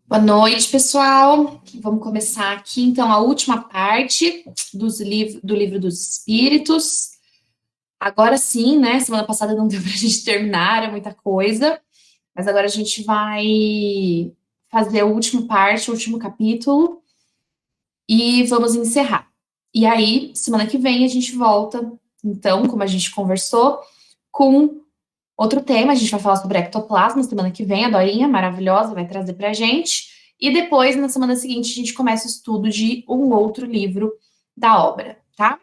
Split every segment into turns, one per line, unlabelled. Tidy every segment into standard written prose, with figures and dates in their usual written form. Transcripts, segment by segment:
Boa noite, pessoal. Vamos começar aqui, então, a última parte do Livro dos Espíritos. Agora sim, né? Semana passada não deu para a gente terminar, era muita coisa, mas agora a gente vai fazer a última parte, o último capítulo, e vamos encerrar. E aí, semana que vem, a gente volta, então, como a gente conversou, com outro tema. A gente vai falar sobre ectoplasma semana que vem, a Dorinha, maravilhosa, vai trazer pra gente. E depois, na semana seguinte, a gente começa o estudo de um outro livro da obra, tá?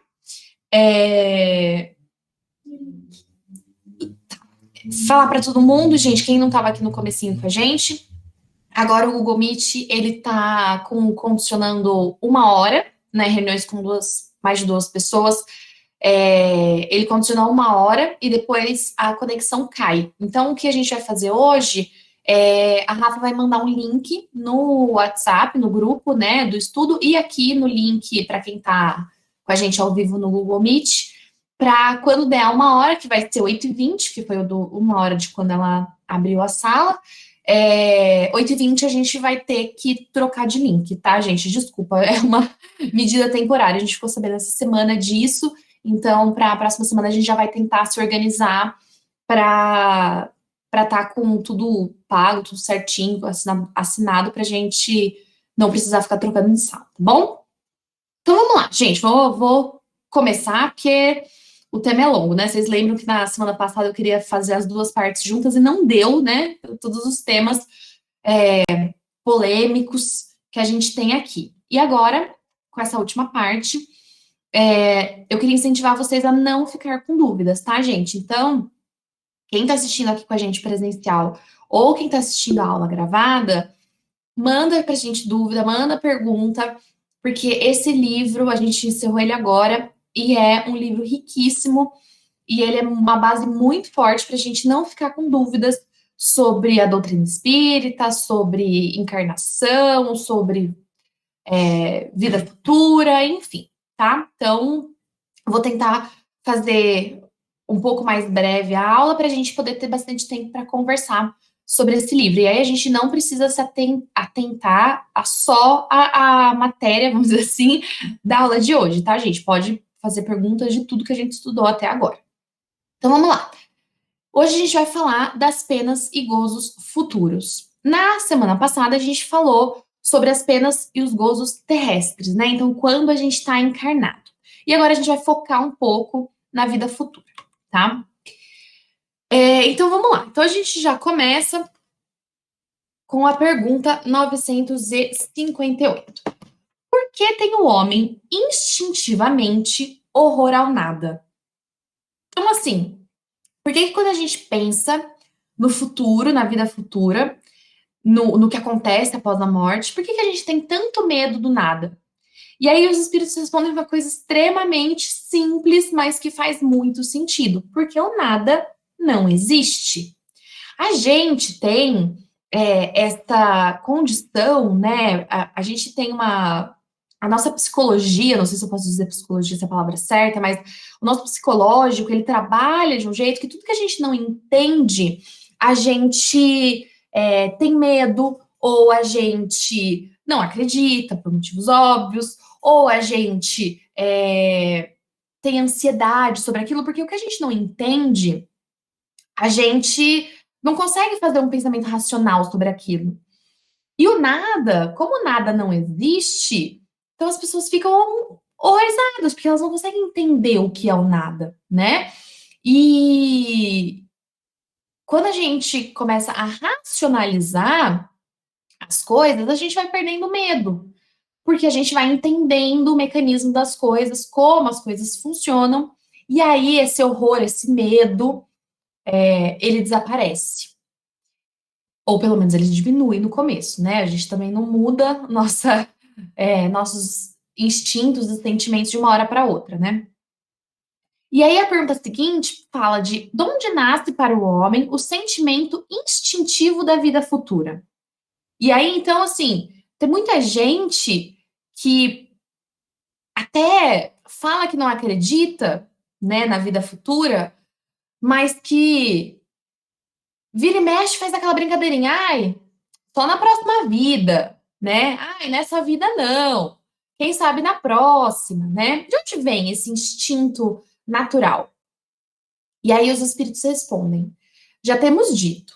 É... Falar para todo mundo, gente, quem não estava aqui no comecinho com a gente, agora o Google Meet, ele tá condicionando 1 hora, né, reuniões com mais de duas pessoas, ele condiciona 1 hora e depois a conexão cai. Então, o que a gente vai fazer hoje a Rafa vai mandar um link no WhatsApp, no grupo, né, do estudo, e aqui no link para quem está com a gente ao vivo no Google Meet, para quando der 1 hora, que vai ser 8h20, que foi 1 hora de quando ela abriu a sala, 8h20 a gente vai ter que trocar de link, tá, gente? Desculpa, é uma medida temporária. A gente ficou sabendo essa semana disso, então, para a próxima semana, a gente já vai tentar se organizar para estar com tudo pago, tudo certinho, assinado, para a gente não precisar ficar trocando de sala, tá bom? Então, vamos lá, gente. Vou começar, porque o tema é longo, né? Vocês lembram que na semana passada eu queria fazer as duas partes juntas e não deu, né? Todos os temas polêmicos que a gente tem aqui. E agora, com essa última parte, eu queria incentivar vocês a não ficar com dúvidas, tá, gente? Então, quem está assistindo aqui com a gente presencial ou quem está assistindo a aula gravada, manda pra gente dúvida, manda pergunta, porque esse livro, a gente encerrou ele agora, e é um livro riquíssimo, e ele é uma base muito forte para a gente não ficar com dúvidas sobre a doutrina espírita, sobre encarnação, sobre vida futura, enfim, tá? Então, eu vou tentar fazer um pouco mais breve a aula para a gente poder ter bastante tempo para conversar sobre esse livro. E aí a gente não precisa se atentar a só a matéria, vamos dizer assim, da aula de hoje, tá, gente? Pode fazer perguntas de tudo que a gente estudou até agora. Então vamos lá. Hoje a gente vai falar das penas e gozos futuros. Na semana passada a gente falou sobre as penas e os gozos terrestres, né? Então, quando a gente está encarnado. E agora a gente vai focar um pouco na vida futura, tá? Então vamos lá. Então a gente já começa com a pergunta 958. Por que tem o homem instintivamente horror ao nada? Então, assim, por que quando a gente pensa no futuro, na vida futura, no que acontece após a morte, por que a gente tem tanto medo do nada? E aí os espíritos respondem uma coisa extremamente simples, mas que faz muito sentido, porque o nada não existe. A gente tem esta condição, né? A gente tem uma. A nossa psicologia, não sei se eu posso dizer psicologia, se é a palavra certa, mas o nosso psicológico, ele trabalha de um jeito que tudo que a gente não entende, a gente tem medo, ou a gente não acredita, por motivos óbvios, ou a gente tem ansiedade sobre aquilo, porque o que a gente não entende, a gente não consegue fazer um pensamento racional sobre aquilo. E o nada, como o nada não existe, então as pessoas ficam horrorizadas, porque elas não conseguem entender o que é o nada, né? E quando a gente começa a racionalizar as coisas, a gente vai perdendo medo, porque a gente vai entendendo o mecanismo das coisas, como as coisas funcionam, e aí esse horror, esse medo, ele desaparece. Ou pelo menos ele diminui no começo, né? A gente também não muda nossos instintos e sentimentos de uma hora para outra, né? E aí a pergunta seguinte fala de onde nasce para o homem o sentimento instintivo da vida futura? E aí, então, assim, tem muita gente que até fala que não acredita, né, na vida futura, mas que vira e mexe faz aquela brincadeirinha, ai. só na próxima vida, né? Ai, nessa vida não. Quem sabe na próxima, né? De onde vem esse instinto natural? E aí os espíritos respondem: já temos dito,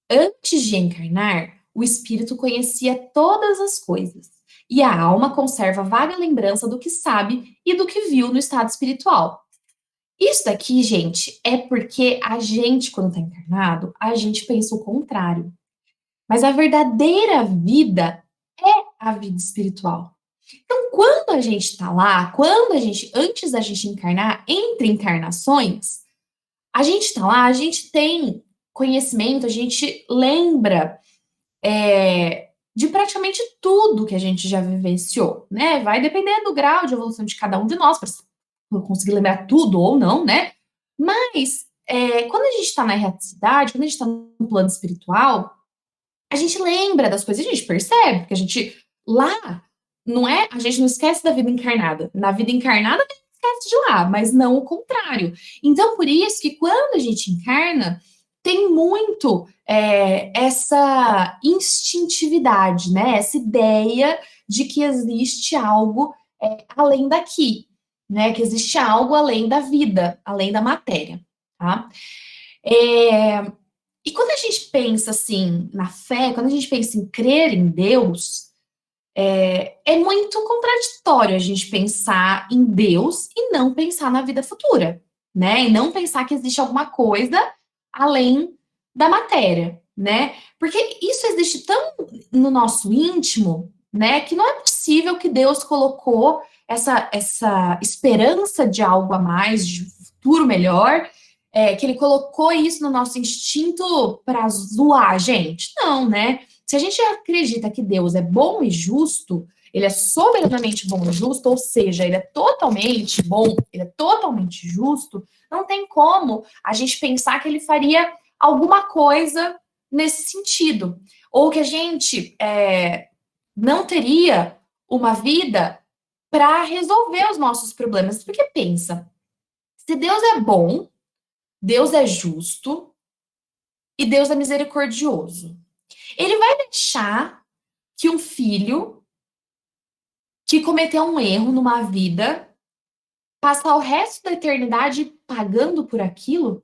antes de encarnar, o espírito conhecia todas as coisas, e a alma conserva vaga lembrança do que sabe e do que viu no estado espiritual. Isso daqui, gente, é porque a gente, quando está encarnado, a gente pensa o contrário. Mas a verdadeira vida é a vida espiritual. Então, quando a gente está lá, antes da gente encarnar, entre encarnações, a gente está lá, a gente tem conhecimento, a gente lembra de praticamente tudo que a gente já vivenciou, né? Vai depender do grau de evolução de cada um de nós para conseguir lembrar tudo ou não, né? Mas quando a gente está na erraticidade, quando a gente está no plano espiritual, a gente lembra das coisas, a gente percebe que a gente lá não é, a gente não esquece da vida encarnada. Na vida encarnada a gente esquece de lá, mas não o contrário. Então por isso que quando a gente encarna tem muito essa instintividade, né? Essa ideia de que existe algo além daqui, né? Que existe algo além da vida, além da matéria, tá? É, e quando a gente pensa assim na fé, quando a gente pensa em crer em Deus, é muito contraditório a gente pensar em Deus e não pensar na vida futura, né? E não pensar que existe alguma coisa além da matéria, né? Porque isso existe tão no nosso íntimo, né? Que não é possível que Deus colocou essa esperança de algo a mais, de um futuro melhor, que ele colocou isso no nosso instinto para zoar a gente. Não, né? Se a gente acredita que Deus é bom e justo, ele é soberanamente bom e justo, ou seja, ele é totalmente bom, ele é totalmente justo, não tem como a gente pensar que ele faria alguma coisa nesse sentido. Ou que a gente não teria uma vida para resolver os nossos problemas. Porque pensa, se Deus é bom, Deus é justo e Deus é misericordioso, ele vai deixar que um filho que cometeu um erro numa vida passar o resto da eternidade pagando por aquilo?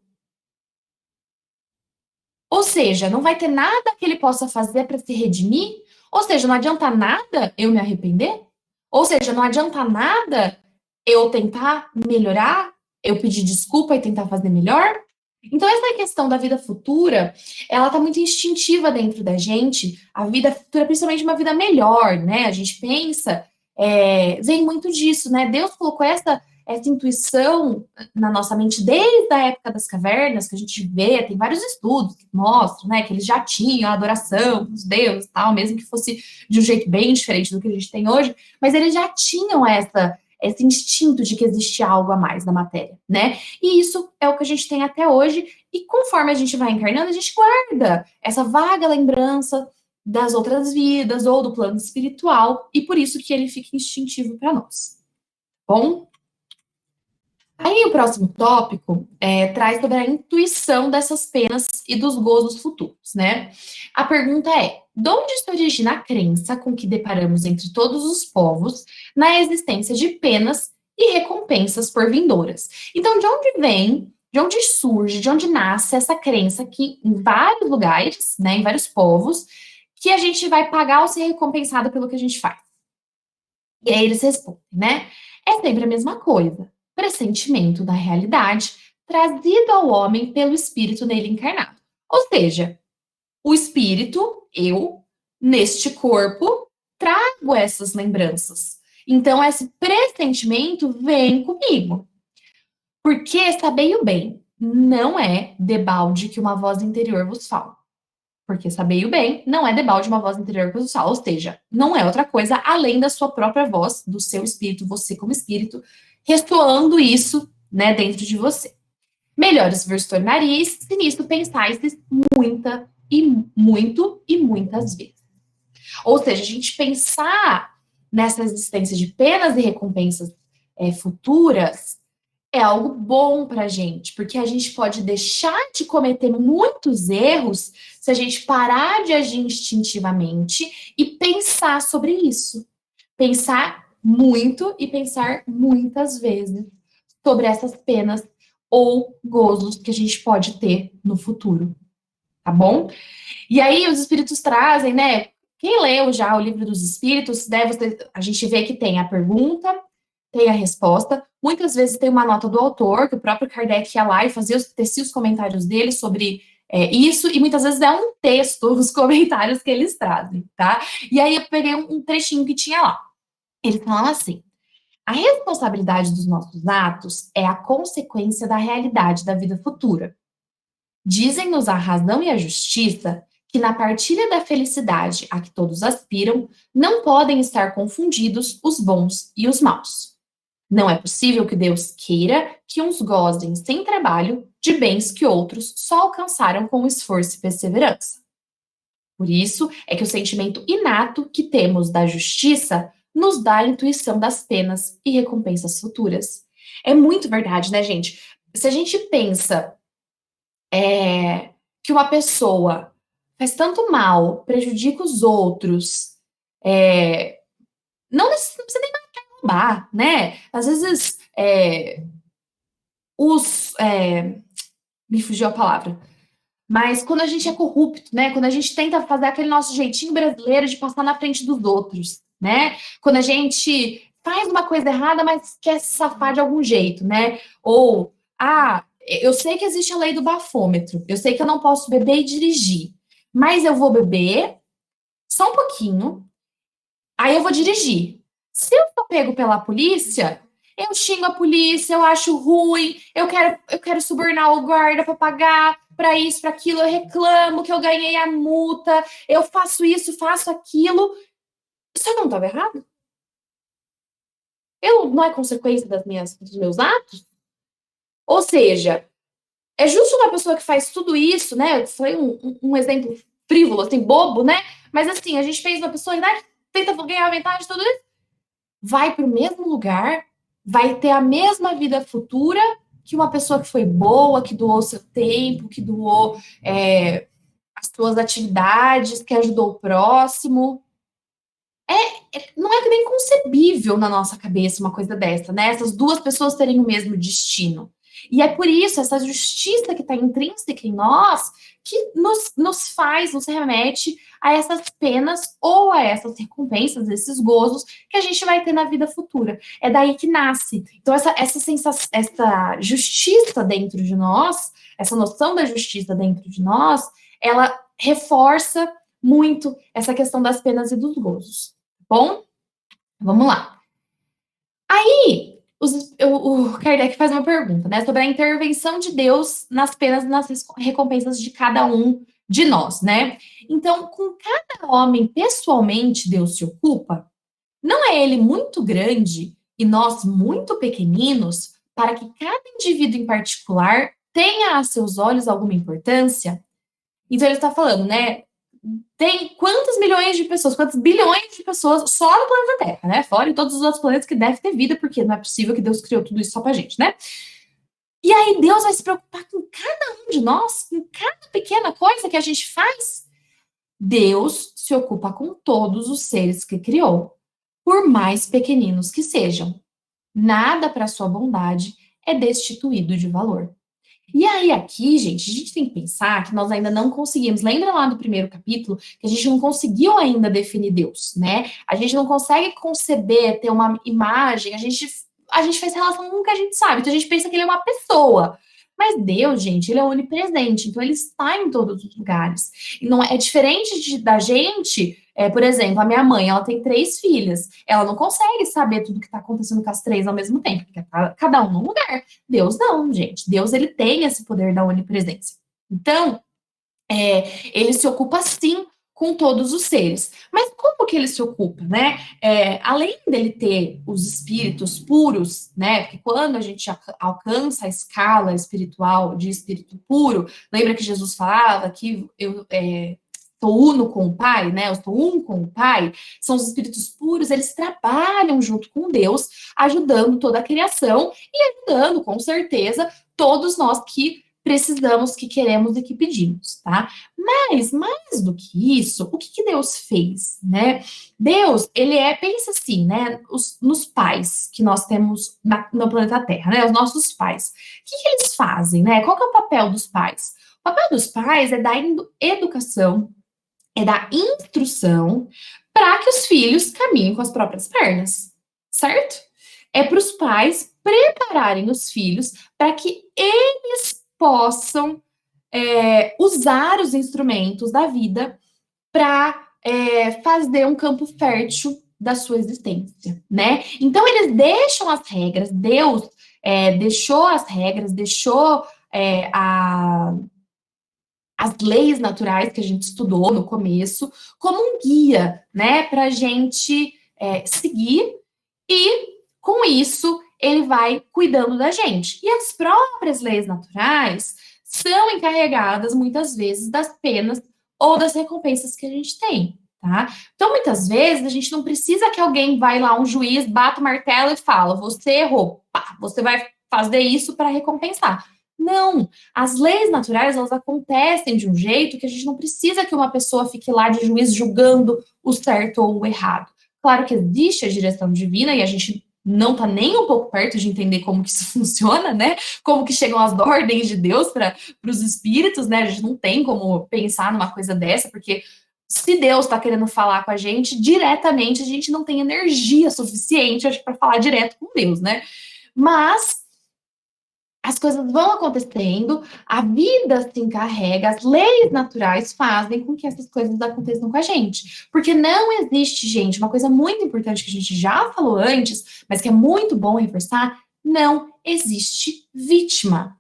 Ou seja, não vai ter nada que ele possa fazer para se redimir? Ou seja, não adianta nada eu me arrepender? Ou seja, não adianta nada eu tentar melhorar, eu pedir desculpa e tentar fazer melhor? Então, essa questão da vida futura, ela tá muito instintiva dentro da gente. A vida futura, principalmente uma vida melhor, né? A gente pensa, vem muito disso, né? Deus colocou essa intuição na nossa mente desde a época das cavernas, que a gente vê, tem vários estudos que mostram, né, que eles já tinham a adoração dos deuses e tal, mesmo que fosse de um jeito bem diferente do que a gente tem hoje, mas eles já tinham esse instinto de que existe algo a mais na matéria, né? E isso é o que a gente tem até hoje, e conforme a gente vai encarnando, a gente guarda essa vaga lembrança das outras vidas ou do plano espiritual, e por isso que ele fica instintivo para nós. Bom, aí o próximo tópico traz sobre a intuição dessas penas e dos gozos futuros, né? A pergunta é: de onde se origina a crença com que deparamos entre todos os povos na existência de penas e recompensas por vindouras? Então, de onde vem, de onde surge, de onde nasce essa crença que em vários lugares, né, em vários povos, que a gente vai pagar ou ser recompensado pelo que a gente faz? E aí eles respondem, né? É sempre a mesma coisa. Pressentimento da realidade trazido ao homem pelo espírito nele encarnado. Ou seja, o espírito, eu, neste corpo, trago essas lembranças. Então, esse pressentimento vem comigo. Porque, sabei bem, não é debalde que uma voz interior vos fala. Porque saber o bem não é debalde uma voz interior processual, ou seja, não é outra coisa além da sua própria voz, do seu espírito, você como espírito, ressoando isso, né, dentro de você. Melhores vos tornareis, se nisto pensais muita e muito e muitas vezes. Ou seja, a gente pensar nessa existência de penas e recompensas futuras é algo bom para a gente, porque a gente pode deixar de cometer muitos erros se a gente parar de agir instintivamente e pensar sobre isso. Pensar muito e pensar muitas vezes sobre essas penas ou gozos que a gente pode ter no futuro, tá bom? E aí os espíritos trazem, né? Quem leu já o livro dos espíritos, a gente vê que tem a pergunta, tem a resposta. Muitas vezes tem uma nota do autor, que o próprio Kardec ia lá e fazia tecia os comentários dele sobre isso, e muitas vezes é um texto, os comentários que eles trazem, tá? E aí eu peguei um trechinho que tinha lá. Ele falava assim: a responsabilidade dos nossos atos é a consequência da realidade da vida futura. Dizem-nos a razão e a justiça que na partilha da felicidade a que todos aspiram, não podem estar confundidos os bons e os maus. Não é possível que Deus queira que uns gozem sem trabalho de bens que outros só alcançaram com esforço e perseverança. Por isso é que o sentimento inato que temos da justiça nos dá a intuição das penas e recompensas futuras. É muito verdade, né, gente? Se a gente pensa que uma pessoa faz tanto mal, prejudica os outros, não precisa nem roubar, né? Às vezes, os. Me fugiu a palavra. Mas quando a gente é corrupto, né? Quando a gente tenta fazer aquele nosso jeitinho brasileiro de passar na frente dos outros, né? Quando a gente faz uma coisa errada, mas quer se safar de algum jeito, né? Ou, eu sei que existe a lei do bafômetro, eu sei que eu não posso beber e dirigir, mas eu vou beber só um pouquinho, aí eu vou dirigir. Se eu for pego pela polícia, eu xingo a polícia, eu acho ruim, eu quero subornar o guarda para pagar para isso, para aquilo, eu reclamo que eu ganhei a multa, eu faço isso, faço aquilo. Isso não estava errado? Eu não é consequência dos meus atos? Ou seja, é justo uma pessoa que faz tudo isso, né? Foi um exemplo frívolo, assim, bobo, né? Mas assim, a gente fez uma pessoa, né, tenta ganhar vantagem, tudo isso, vai para o mesmo lugar, vai ter a mesma vida futura que uma pessoa que foi boa, que doou seu tempo, que doou as suas atividades, que ajudou o próximo. Não é nem concebível na nossa cabeça uma coisa dessa, né? Essas duas pessoas terem o mesmo destino. E é por isso, essa justiça que está intrínseca em nós, que nos faz, nos remete a essas penas ou a essas recompensas, esses gozos que a gente vai ter na vida futura. É daí que nasce. Então, essa sensação, essa justiça dentro de nós, essa noção da justiça dentro de nós, ela reforça muito essa questão das penas e dos gozos. Bom, vamos lá. Aí, o Kardec faz uma pergunta, né, sobre a intervenção de Deus nas penas e nas recompensas de cada um de nós, né? Então, com cada homem pessoalmente Deus se ocupa, não é ele muito grande e nós muito pequeninos para que cada indivíduo em particular tenha a seus olhos alguma importância? Então, ele está falando, né? Tem quantas milhões de pessoas, quantos bilhões de pessoas só no planeta Terra, né? Fora em todos os outros planetas que deve ter vida, porque não é possível que Deus criou tudo isso só pra gente, né? E aí Deus vai se preocupar com cada um de nós, com cada pequena coisa que a gente faz. Deus se ocupa com todos os seres que criou, por mais pequeninos que sejam. Nada para sua bondade é destituído de valor. E aí, aqui, gente, a gente tem que pensar que nós ainda não conseguimos. Lembra lá do primeiro capítulo que a gente não conseguiu ainda definir Deus, né? A gente não consegue conceber, ter uma imagem, a gente faz relação com o que a gente sabe. Então a gente pensa que ele é uma pessoa. Mas Deus, gente, ele é onipresente, então ele está em todos os lugares. E não é diferente da gente, por exemplo, a minha mãe, ela tem 3 filhas. Ela não consegue saber tudo que está acontecendo com as 3 ao mesmo tempo, porque cada um num lugar. Deus não, gente. Deus, ele tem esse poder da onipresença. Então, ele se ocupa sim com todos os seres. Mas como que ele se ocupa, né? Além dele ter os espíritos puros, né? Porque quando a gente alcança a escala espiritual de espírito puro, lembra que Jesus falava que sou uno com o Pai, né? Eu sou um com o Pai, são os espíritos puros, eles trabalham junto com Deus, ajudando toda a criação e ajudando, com certeza, todos nós que precisamos, que queremos e que pedimos, tá? Mas, mais do que isso, o que Deus fez, né? Deus, ele pensa assim, né? Nos pais que nós temos no planeta Terra, né? Os nossos pais. O que eles fazem, né? Qual que é o papel dos pais? O papel dos pais é dar educação, é dar instrução para que os filhos caminhem com as próprias pernas, certo? É para os pais prepararem os filhos para que eles possam usar os instrumentos da vida para fazer um campo fértil da sua existência, né? Então eles deixam as regras, Deus deixou as regras, deixou as leis naturais que a gente estudou no começo como um guia, né, para a gente seguir e com isso ele vai cuidando da gente. E as próprias leis naturais são encarregadas muitas vezes das penas ou das recompensas que a gente tem, tá? Então, muitas vezes a gente não precisa que alguém vai lá, um juiz, bata o martelo e fala: você errou, pá, você vai fazer isso para recompensar. Não, as leis naturais elas acontecem de um jeito que a gente não precisa que uma pessoa fique lá de juiz julgando o certo ou o errado. Claro que existe a direção divina e a gente não está nem um pouco perto de entender como que isso funciona, né? Como que chegam as ordens de Deus para os espíritos, né? A gente não tem como pensar numa coisa dessa, porque se Deus está querendo falar com a gente diretamente, a gente não tem energia suficiente, acho, para falar direto com Deus, né? Mas as coisas vão acontecendo, a vida se encarrega, as leis naturais fazem com que essas coisas aconteçam com a gente. Porque não existe, gente, uma coisa muito importante que a gente já falou antes, mas que é muito bom reforçar, não existe vítima,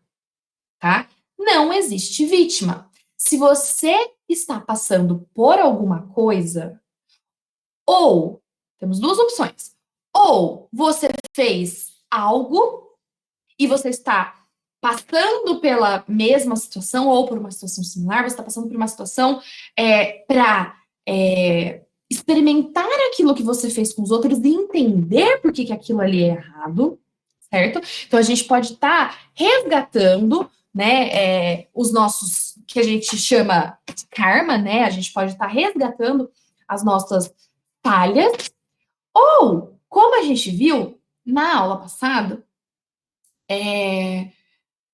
tá? Não existe vítima. Se você está passando por alguma coisa, ou temos duas opções. Ou você fez algo e você está passando pela mesma situação ou por uma situação similar, você está passando por uma situação para experimentar aquilo que você fez com os outros e entender por que, que aquilo ali é errado, certo? Então a gente pode estar resgatando, né, os nossos, que a gente chama de karma, né? A gente pode estar resgatando as nossas falhas, ou, como a gente viu na aula passada,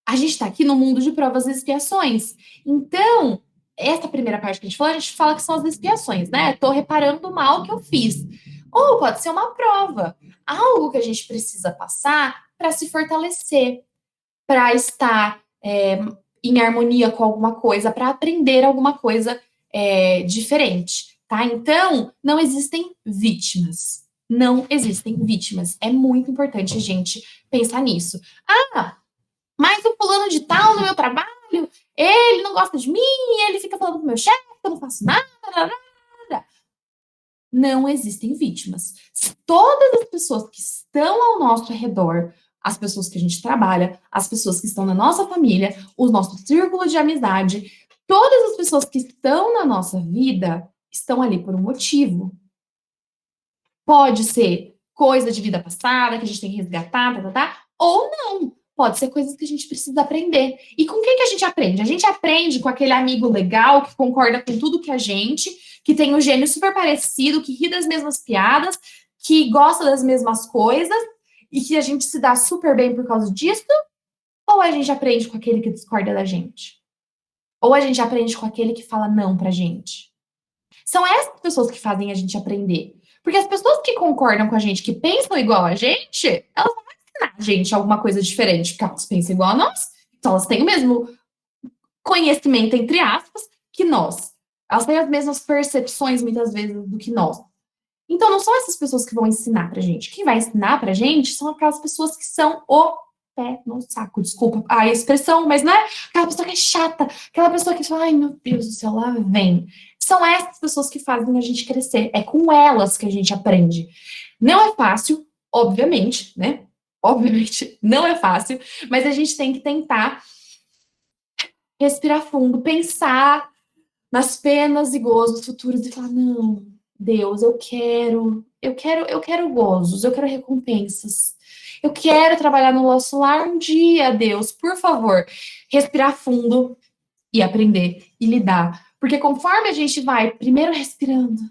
a gente está aqui no mundo de provas e expiações. Então, essa primeira parte que a gente fala que são as expiações, né? Estou reparando o mal que eu fiz. Ou pode ser uma prova, algo que a gente precisa passar para se fortalecer, para estar em harmonia com alguma coisa, para aprender alguma coisa diferente, tá? Então, não existem vítimas. Não existem vítimas. É muito importante a gente pensar nisso. Ah, mas o fulano de tal no meu trabalho, ele não gosta de mim, ele fica falando com o meu chefe, eu não faço nada, nada. Não existem vítimas. Todas as pessoas que estão ao nosso redor, as pessoas que a gente trabalha, as pessoas que estão na nossa família, o nosso círculo de amizade, todas as pessoas que estão na nossa vida estão ali por um motivo. Pode ser coisa de vida passada, que a gente tem que resgatar, ou não. Pode ser coisas que a gente precisa aprender. E com quem que a gente aprende? A gente aprende com aquele amigo legal que concorda com tudo que a gente, que tem um gênio super parecido, que ri das mesmas piadas, que gosta das mesmas coisas e que a gente se dá super bem por causa disso? Ou a gente aprende com aquele que discorda da gente? Ou a gente aprende com aquele que fala não pra gente? São essas pessoas que fazem a gente aprender. Porque as pessoas que concordam com a gente, que pensam igual a gente, elas não vão ensinar a gente alguma coisa diferente, porque elas pensam igual a nós. Então elas têm o mesmo conhecimento, entre aspas, que nós. Elas têm as mesmas percepções, muitas vezes, do que nós. Então não são essas pessoas que vão ensinar pra gente. Quem vai ensinar pra gente são aquelas pessoas que são o pé no saco, desculpa a expressão, mas não é aquela pessoa que é chata, aquela pessoa que fala, ai meu Deus do céu, lá vem. São essas pessoas que fazem a gente crescer, é com elas que a gente aprende. Não é fácil, obviamente, né? Obviamente não é fácil, mas a gente tem que tentar respirar fundo, pensar nas penas e gozos futuros e falar: não, Deus, eu quero gozos, eu quero recompensas. Eu quero trabalhar no nosso lar um dia, Deus, por favor. Respirar fundo e aprender e lidar. Porque conforme a gente vai primeiro respirando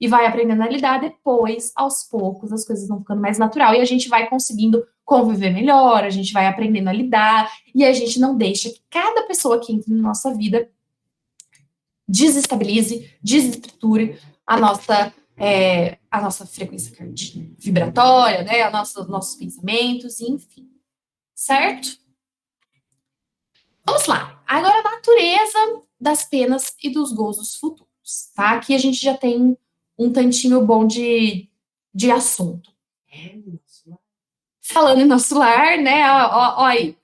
e vai aprendendo a lidar, depois, aos poucos, as coisas vão ficando mais natural e a gente vai conseguindo conviver melhor, a gente vai aprendendo a lidar e a gente não deixa que cada pessoa que entra na nossa vida desestabilize, desestruture a nossa frequência vibratória, né? Nossos pensamentos, enfim. Certo? Vamos lá. Agora, a natureza das penas e dos gozos futuros, tá? Aqui a gente já tem um tantinho bom de assunto. Falando em nosso lar, né? Ó aí.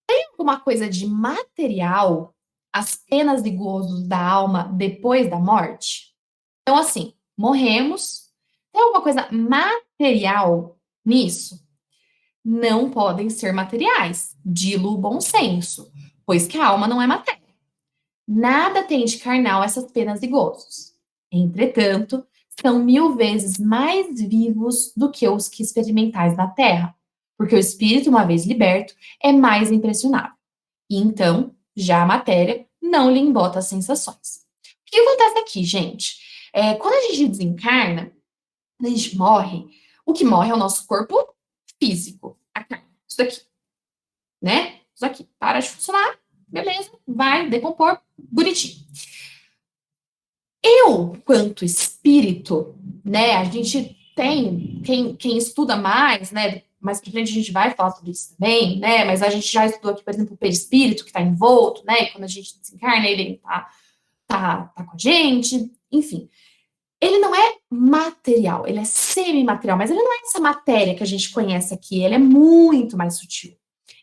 Tem alguma coisa de material as penas e gozos da alma depois da morte? Então, assim, morremos. Tem alguma coisa material nisso? Não podem ser materiais. Dilo o bom senso, pois que a alma não é matéria. Nada tem de carnal essas penas e gozos. Entretanto, são 1000 vezes mais vivos do que os que experimentais na terra, porque o espírito, uma vez liberto, é mais impressionável. E então, já a matéria não lhe embota as sensações. O que acontece aqui, gente? Quando a gente desencarna, quando a gente morre, o que morre é o nosso corpo físico, a carne, isso daqui, né? Isso aqui para de funcionar, beleza, vai decompor, bonitinho. Eu, quanto espírito, né, a gente tem, quem estuda mais, né, mais pra frente a gente vai falar sobre isso também, né, mas a gente já estudou aqui, por exemplo, o perispírito que está envolto, né, e quando a gente desencarna, ele tá com a gente, enfim. Ele não é material, ele é semimaterial, mas ele não é essa matéria que a gente conhece aqui, ele é muito mais sutil.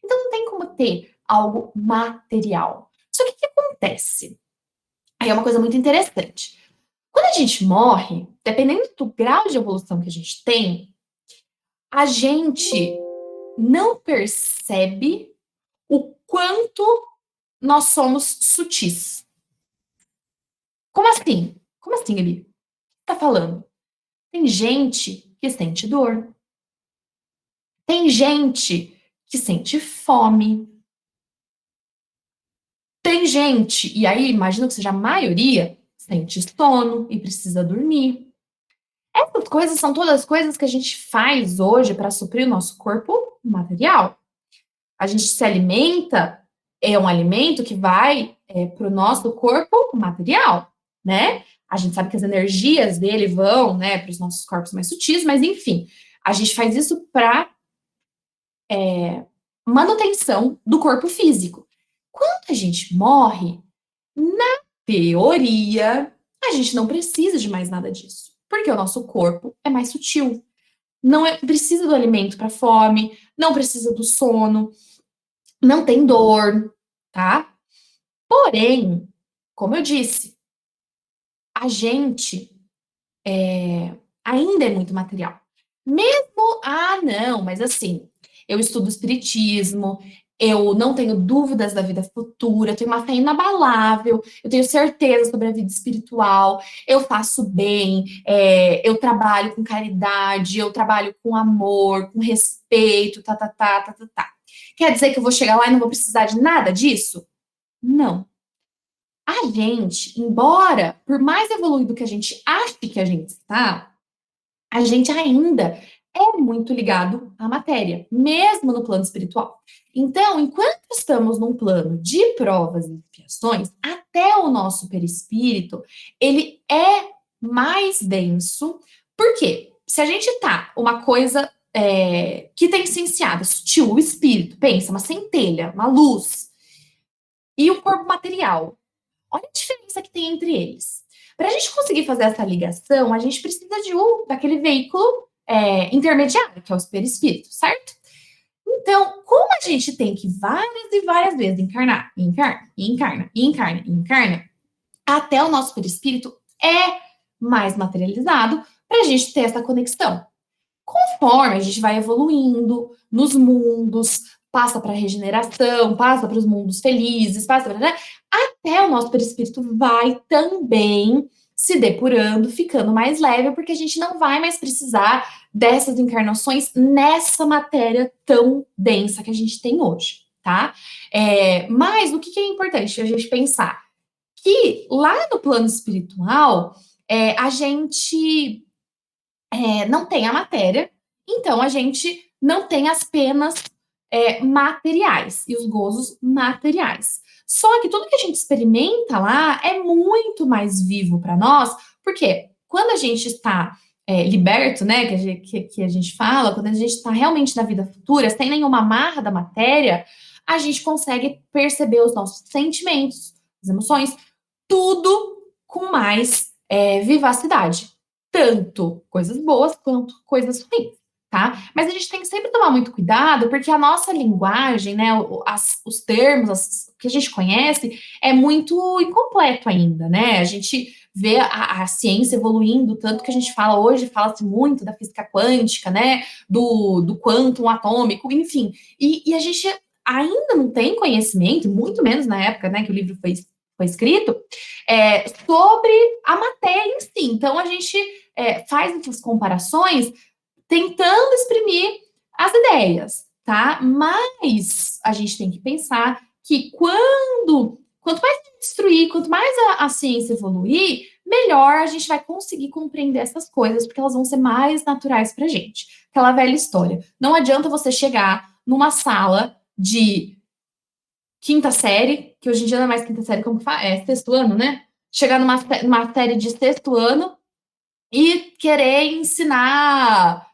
Então não tem como ter algo material. Só que o que acontece? Aí é uma coisa muito interessante. Quando a gente morre, dependendo do grau de evolução que a gente tem, a gente não percebe o quanto nós somos sutis. Como assim? Como assim, Gabi? O que tá falando? Tem gente que sente dor. Tem gente que sente fome. Tem gente, e aí imagino que seja a maioria, sente sono e precisa dormir. Essas coisas são todas coisas que a gente faz hoje para suprir o nosso corpo material. A gente se alimenta, é um alimento que vai para o nosso corpo material, né? A gente sabe que as energias dele vão, né, para os nossos corpos mais sutis, mas enfim, a gente faz isso para manutenção do corpo físico. Quando a gente morre, na teoria, a gente não precisa de mais nada disso, porque o nosso corpo é mais sutil. Não precisa do alimento para fome, não precisa do sono, não tem dor, tá? Porém, como eu disse, a gente ainda é muito material. Mesmo, não, mas assim, eu estudo espiritismo, eu não tenho dúvidas da vida futura, eu tenho uma fé inabalável, eu tenho certeza sobre a vida espiritual, eu faço bem, eu trabalho com caridade, eu trabalho com amor, com respeito, tá, tá, tá, tá, tá, tá. Quer dizer que eu vou chegar lá e não vou precisar de nada disso? Não. A gente, embora, por mais evoluído que a gente ache que a gente está, a gente ainda é muito ligado à matéria, mesmo no plano espiritual. Então, enquanto estamos num plano de provas e expiações, até o nosso perispírito, ele é mais denso. Por quê? Se a gente tá uma coisa que tem essenciada, sutil, o espírito, pensa, uma centelha, uma luz, e o corpo material. Olha a diferença que tem entre eles. Para a gente conseguir fazer essa ligação, a gente precisa daquele veículo intermediário, que é o perispírito, certo? Então, como a gente tem que várias e várias vezes encarnar, encarna, encarna, encarna, encarna, até o nosso perispírito é mais materializado para a gente ter essa conexão. Conforme a gente vai evoluindo nos mundos, passa para a regeneração, passa para os mundos felizes, passa pra, né, até o nosso perispírito vai também se depurando, ficando mais leve, porque a gente não vai mais precisar dessas encarnações nessa matéria tão densa que a gente tem hoje, tá? Mas o que que é importante a gente pensar? Que lá no plano espiritual, a gente não tem a matéria, então a gente não tem as penas materiais e os gozos materiais. Só que tudo que a gente experimenta lá é muito mais vivo para nós, porque quando a gente está liberto, né, que a gente fala, quando a gente está realmente na vida futura, sem nenhuma amarra da matéria, a gente consegue perceber os nossos sentimentos, as emoções, tudo com mais vivacidade. Tanto coisas boas quanto coisas ruins, tá? Mas a gente tem que sempre tomar muito cuidado, porque a nossa linguagem, né, os termos que a gente conhece, é muito incompleto ainda, né? A gente vê a ciência evoluindo, tanto que a gente fala hoje, fala-se muito da física quântica, né? Do quantum atômico, enfim. E a gente ainda não tem conhecimento, muito menos na época, né, que o livro foi escrito, sobre a matéria em si. Então, a gente faz essas comparações tentando exprimir as ideias, tá? Mas a gente tem que pensar que quanto mais destruir, quanto mais a ciência evoluir, melhor a gente vai conseguir compreender essas coisas, porque elas vão ser mais naturais pra gente. Aquela velha história. Não adianta você chegar numa sala de quinta série, que hoje em dia não é mais quinta série, como é sexto ano, né? Chegar numa série de sexto ano e querer ensinar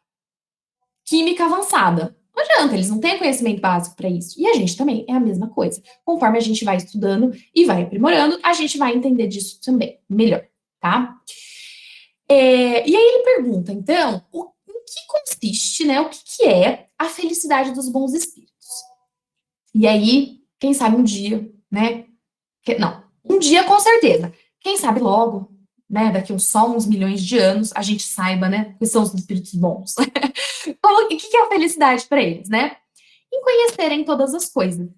química avançada. Não adianta, eles não têm conhecimento básico para isso. E a gente também é a mesma coisa. Conforme a gente vai estudando e vai aprimorando, a gente vai entender disso também melhor, tá? E aí ele pergunta, então, em que consiste, né? O que, que é a felicidade dos bons espíritos? E aí, quem sabe um dia, né? Não, um dia com certeza. Quem sabe logo, né? Daqui uns só uns milhões de anos, a gente saiba, né? Que são os espíritos bons. O que que é a felicidade para eles, né? Em conhecerem todas as coisas,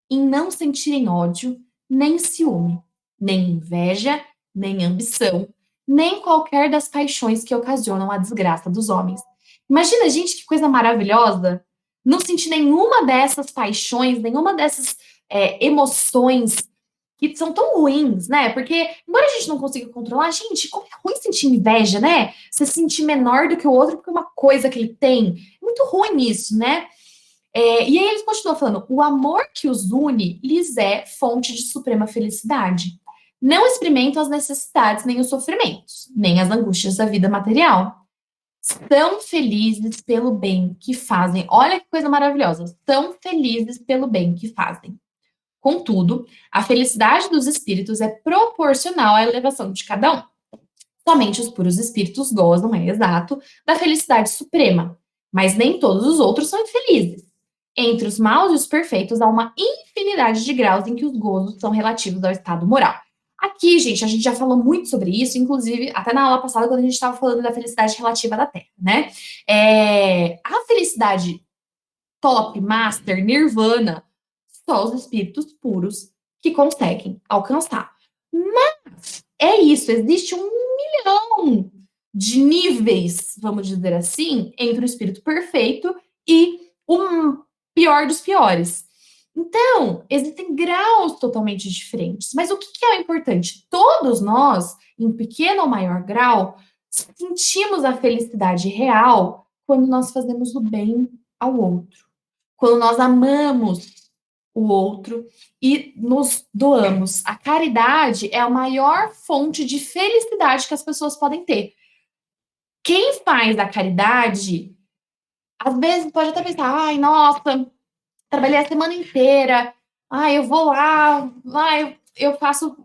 em não sentirem ódio, nem ciúme, nem inveja, nem ambição, nem qualquer das paixões que ocasionam a desgraça dos homens. Imagina, gente, que coisa maravilhosa! Não sentir nenhuma dessas paixões, nenhuma dessas emoções que são tão ruins, né? Porque, embora a gente não consiga controlar, gente, como é ruim sentir inveja, né? Você se sentir menor do que o outro porque uma coisa que ele tem. É muito ruim isso, né? E aí ele continua falando: o amor que os une lhes é fonte de suprema felicidade. Não experimentam as necessidades, nem os sofrimentos, nem as angústias da vida material. São felizes pelo bem que fazem. Olha que coisa maravilhosa. São felizes pelo bem que fazem. Contudo, a felicidade dos espíritos é proporcional à elevação de cada um. Somente os puros espíritos gozam, é exato, da felicidade suprema, mas nem todos os outros são infelizes. Entre os maus e os perfeitos há uma infinidade de graus em que os gozos são relativos ao estado moral. Aqui, gente, a gente já falou muito sobre isso, inclusive até na aula passada, quando a gente estava falando da felicidade relativa da Terra, né? A felicidade top, master, nirvana, só os espíritos puros que conseguem alcançar. Mas é isso, existe um milhão de níveis, vamos dizer assim, entre o espírito perfeito e o pior dos piores. Então, existem graus totalmente diferentes. Mas o que que é o importante? Todos nós, em pequeno ou maior grau, sentimos a felicidade real quando nós fazemos o bem ao outro, quando nós amamos o outro e nos doamos. A caridade é a maior fonte de felicidade que as pessoas podem ter. Quem faz a caridade, às vezes pode até pensar, ai, nossa, trabalhei a semana inteira, ai, eu vou lá, eu faço,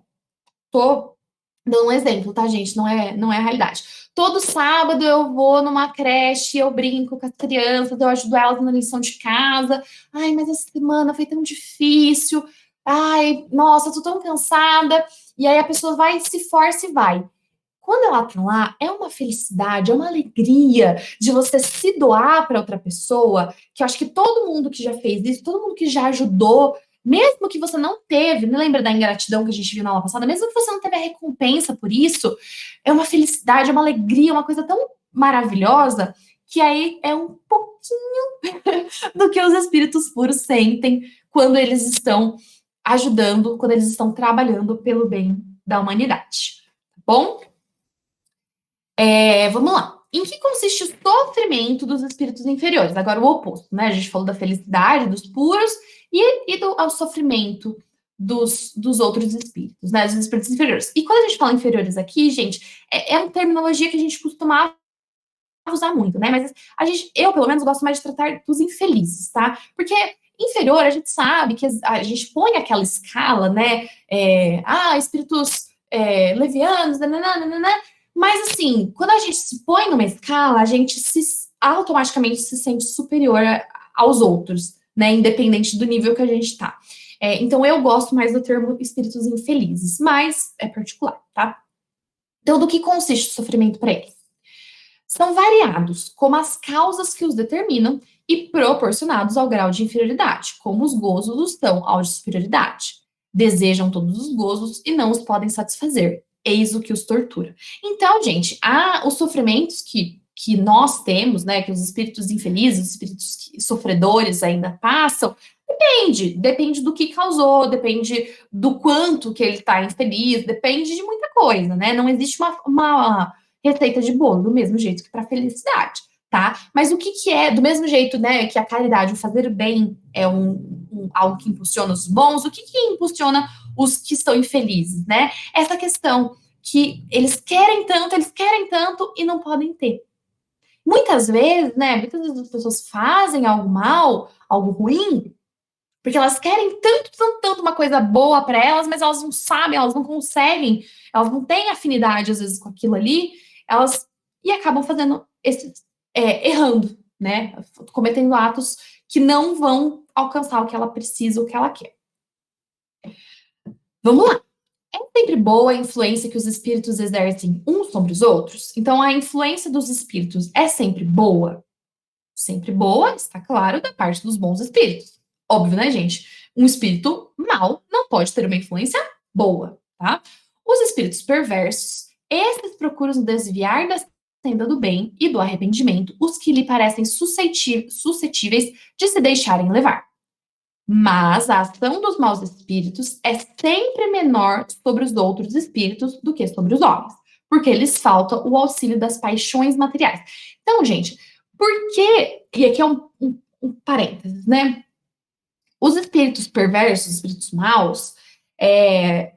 tô dando um exemplo, tá, gente? Não é a realidade. Todo sábado eu vou numa creche, eu brinco com as crianças, eu ajudo elas na lição de casa. Ai, mas essa semana foi tão difícil. Ai, nossa, eu tô tão cansada. E aí a pessoa vai, se força e vai. quando ela tá lá, é uma felicidade, é uma alegria de você se doar para outra pessoa, que eu acho que todo mundo que já fez isso, todo mundo que já ajudou, mesmo que você não teve, não lembra da ingratidão que a gente viu na aula passada, mesmo que você não teve a recompensa por isso, é uma felicidade, é uma alegria, uma coisa tão maravilhosa, que aí é um pouquinho do que os espíritos puros sentem quando eles estão ajudando, quando eles estão trabalhando pelo bem da humanidade. Tá bom? Vamos lá. Em que consiste o sofrimento dos espíritos inferiores? Agora, o oposto, né? A gente falou da felicidade dos puros ao sofrimento dos outros espíritos, né? Dos espíritos inferiores. E quando a gente fala inferiores aqui, gente, é uma terminologia que a gente costumava usar muito, né? Mas eu, pelo menos, gosto mais de tratar dos infelizes, tá? Porque inferior, a gente sabe que a gente põe aquela escala, né? Espíritos levianos, nananana, mas assim, quando a gente se põe numa escala, a gente automaticamente se sente superior aos outros, né? Independente do nível que a gente tá. Então, eu gosto mais do termo espíritos infelizes, mas é particular, tá? Então, do que consiste o sofrimento para eles? São variados, como as causas que os determinam, e proporcionados ao grau de inferioridade, como os gozos os são ao de superioridade. Desejam todos os gozos e não os podem satisfazer. Eis o que os tortura. Então, gente, os sofrimentos que nós temos, né, que os espíritos infelizes, os espíritos sofredores ainda passam, depende do que causou, depende do quanto que ele está infeliz, depende de muita coisa, né? Não existe uma receita de bolo, do mesmo jeito que para felicidade, tá? Mas o que é, do mesmo jeito, né, que a caridade, o fazer o bem é algo que impulsiona os bons, o que impulsiona os que estão infelizes, né? Essa questão que eles querem tanto e não podem ter. Muitas vezes as pessoas fazem algo mal, algo ruim, porque elas querem tanto, tanto, tanto uma coisa boa para elas, mas elas não sabem, elas não conseguem, elas não têm afinidade às vezes com aquilo ali, elas e acabam fazendo errando, né? Cometendo atos que não vão alcançar o que ela precisa, o que ela quer. Vamos lá. É sempre boa a influência que os espíritos exercem uns sobre os outros? Então, a influência dos espíritos é sempre boa? Sempre boa, está claro, da parte dos bons espíritos. Óbvio, né, gente? Um espírito mau não pode ter uma influência boa, tá? Os espíritos perversos, esses procuram desviar da senda do bem e do arrependimento os que lhe parecem suscetíveis de se deixarem levar. Mas a ação dos maus espíritos é sempre menor sobre os outros espíritos do que sobre os homens, porque lhes falta o auxílio das paixões materiais. Então, gente, por que. E aqui é um parênteses, né? Os espíritos perversos, os espíritos maus,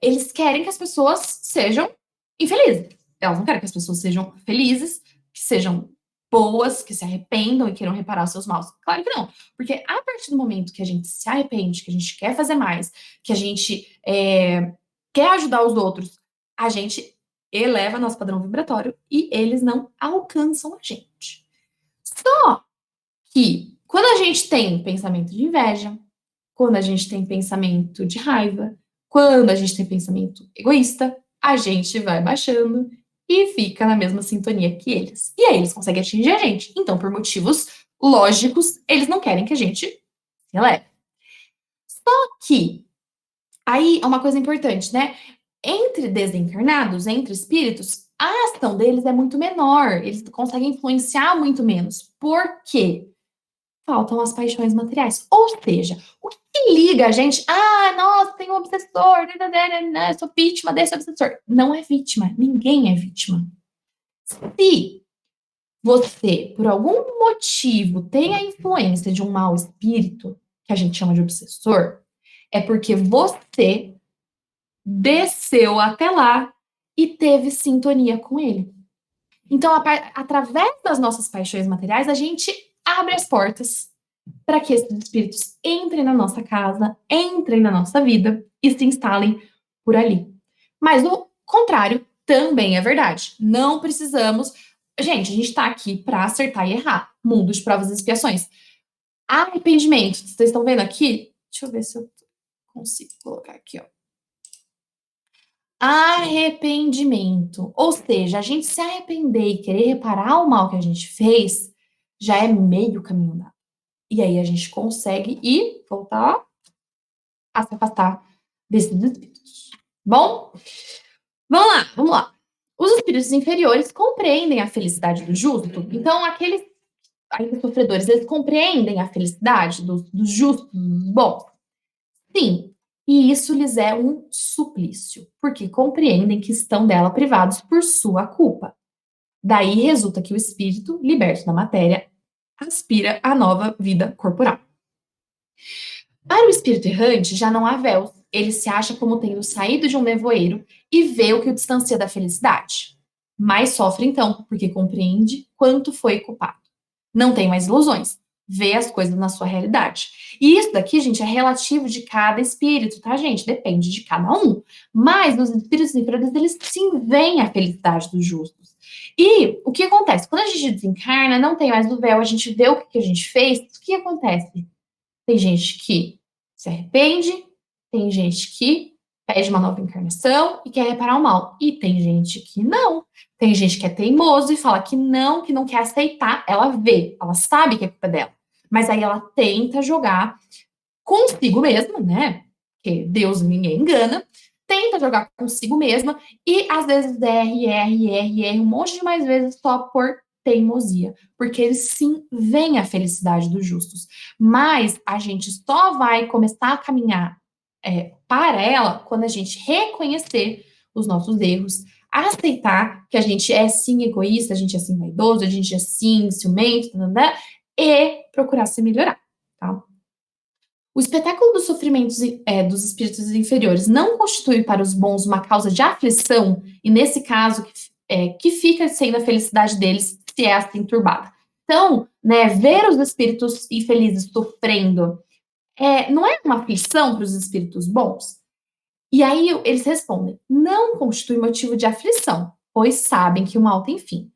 eles querem que as pessoas sejam infelizes. Elas não querem que as pessoas sejam felizes, que sejam boas, que se arrependam e queiram reparar os seus maus. Claro que não. Porque a partir do momento que a gente se arrepende, que a gente quer fazer mais, que a gente quer ajudar os outros, a gente eleva nosso padrão vibratório e eles não alcançam a gente. Só que quando a gente tem pensamento de inveja, quando a gente tem pensamento de raiva, quando a gente tem pensamento egoísta, a gente vai baixando e fica na mesma sintonia que eles. E aí eles conseguem atingir a gente. Então, por motivos lógicos, eles não querem que a gente se eleve. Só que aí é uma coisa importante, né? Entre desencarnados, entre espíritos, a ação deles é muito menor, eles conseguem influenciar muito menos. Por quê? Faltam as paixões materiais. Ou seja, o que liga a gente? Nossa, tem um obsessor, eu sou vítima desse obsessor. Não é vítima, ninguém é vítima. Se você, por algum motivo, tem a influência de um mau espírito, que a gente chama de obsessor, é porque você desceu até lá e teve sintonia com ele. Então, através das nossas paixões materiais, a gente abre as portas para que esses espíritos entrem na nossa casa, entrem na nossa vida e se instalem por ali. Mas o contrário também é verdade. Não precisamos. Gente, a gente está aqui para acertar e errar. Mundo de provas e expiações. Arrependimento. Vocês estão vendo aqui? Deixa eu ver se eu consigo colocar aqui, ó. Arrependimento. Ou seja, a gente se arrepender e querer reparar o mal que a gente fez, já é meio caminho andado. E aí a gente consegue ir, voltar a se afastar desses espíritos. Bom, vamos lá, vamos lá. Os espíritos inferiores compreendem a felicidade do justo. Então, aqueles ainda sofredores, eles compreendem a felicidade dos justos, dos bons? Sim. E isso lhes é um suplício, porque compreendem que estão dela privados por sua culpa. Daí resulta que o espírito, liberto da matéria, aspira à nova vida corporal. Para o espírito errante, já não há véus. Ele se acha como tendo saído de um nevoeiro e vê o que o distancia da felicidade. Mas sofre então, porque compreende quanto foi culpado. Não tem mais ilusões. Vê as coisas na sua realidade. E isso daqui, gente, é relativo de cada espírito, tá, gente? Depende de cada um. Mas os espíritos inferiores, eles sim veem a felicidade dos justos. E o que acontece? Quando a gente desencarna, não tem mais o véu, a gente vê o que a gente fez, o que acontece? Tem gente que se arrepende, tem gente que pede uma nova encarnação e quer reparar o mal. E tem gente que não. Tem gente que é teimoso e fala que não quer aceitar. Ela vê, ela sabe que é culpa dela. Mas aí ela tenta jogar consigo mesma, né? Porque Deus ninguém engana. Tenta jogar consigo mesma e às vezes erra um monte de mais vezes só por teimosia, porque eles sim veem a felicidade dos justos, mas a gente só vai começar a caminhar para ela quando a gente reconhecer os nossos erros, aceitar que a gente é sim egoísta, a gente é sim vaidoso, a gente é sim ciumento, né? E procurar se melhorar, tá? O espetáculo dos sofrimentos dos espíritos inferiores não constitui para os bons uma causa de aflição, e nesse caso, que fica sendo a felicidade deles se é assim turbada. Então, né, ver os espíritos infelizes sofrendo não é uma aflição para os espíritos bons? E aí eles respondem: não constitui motivo de aflição, pois sabem que o mal tem fim.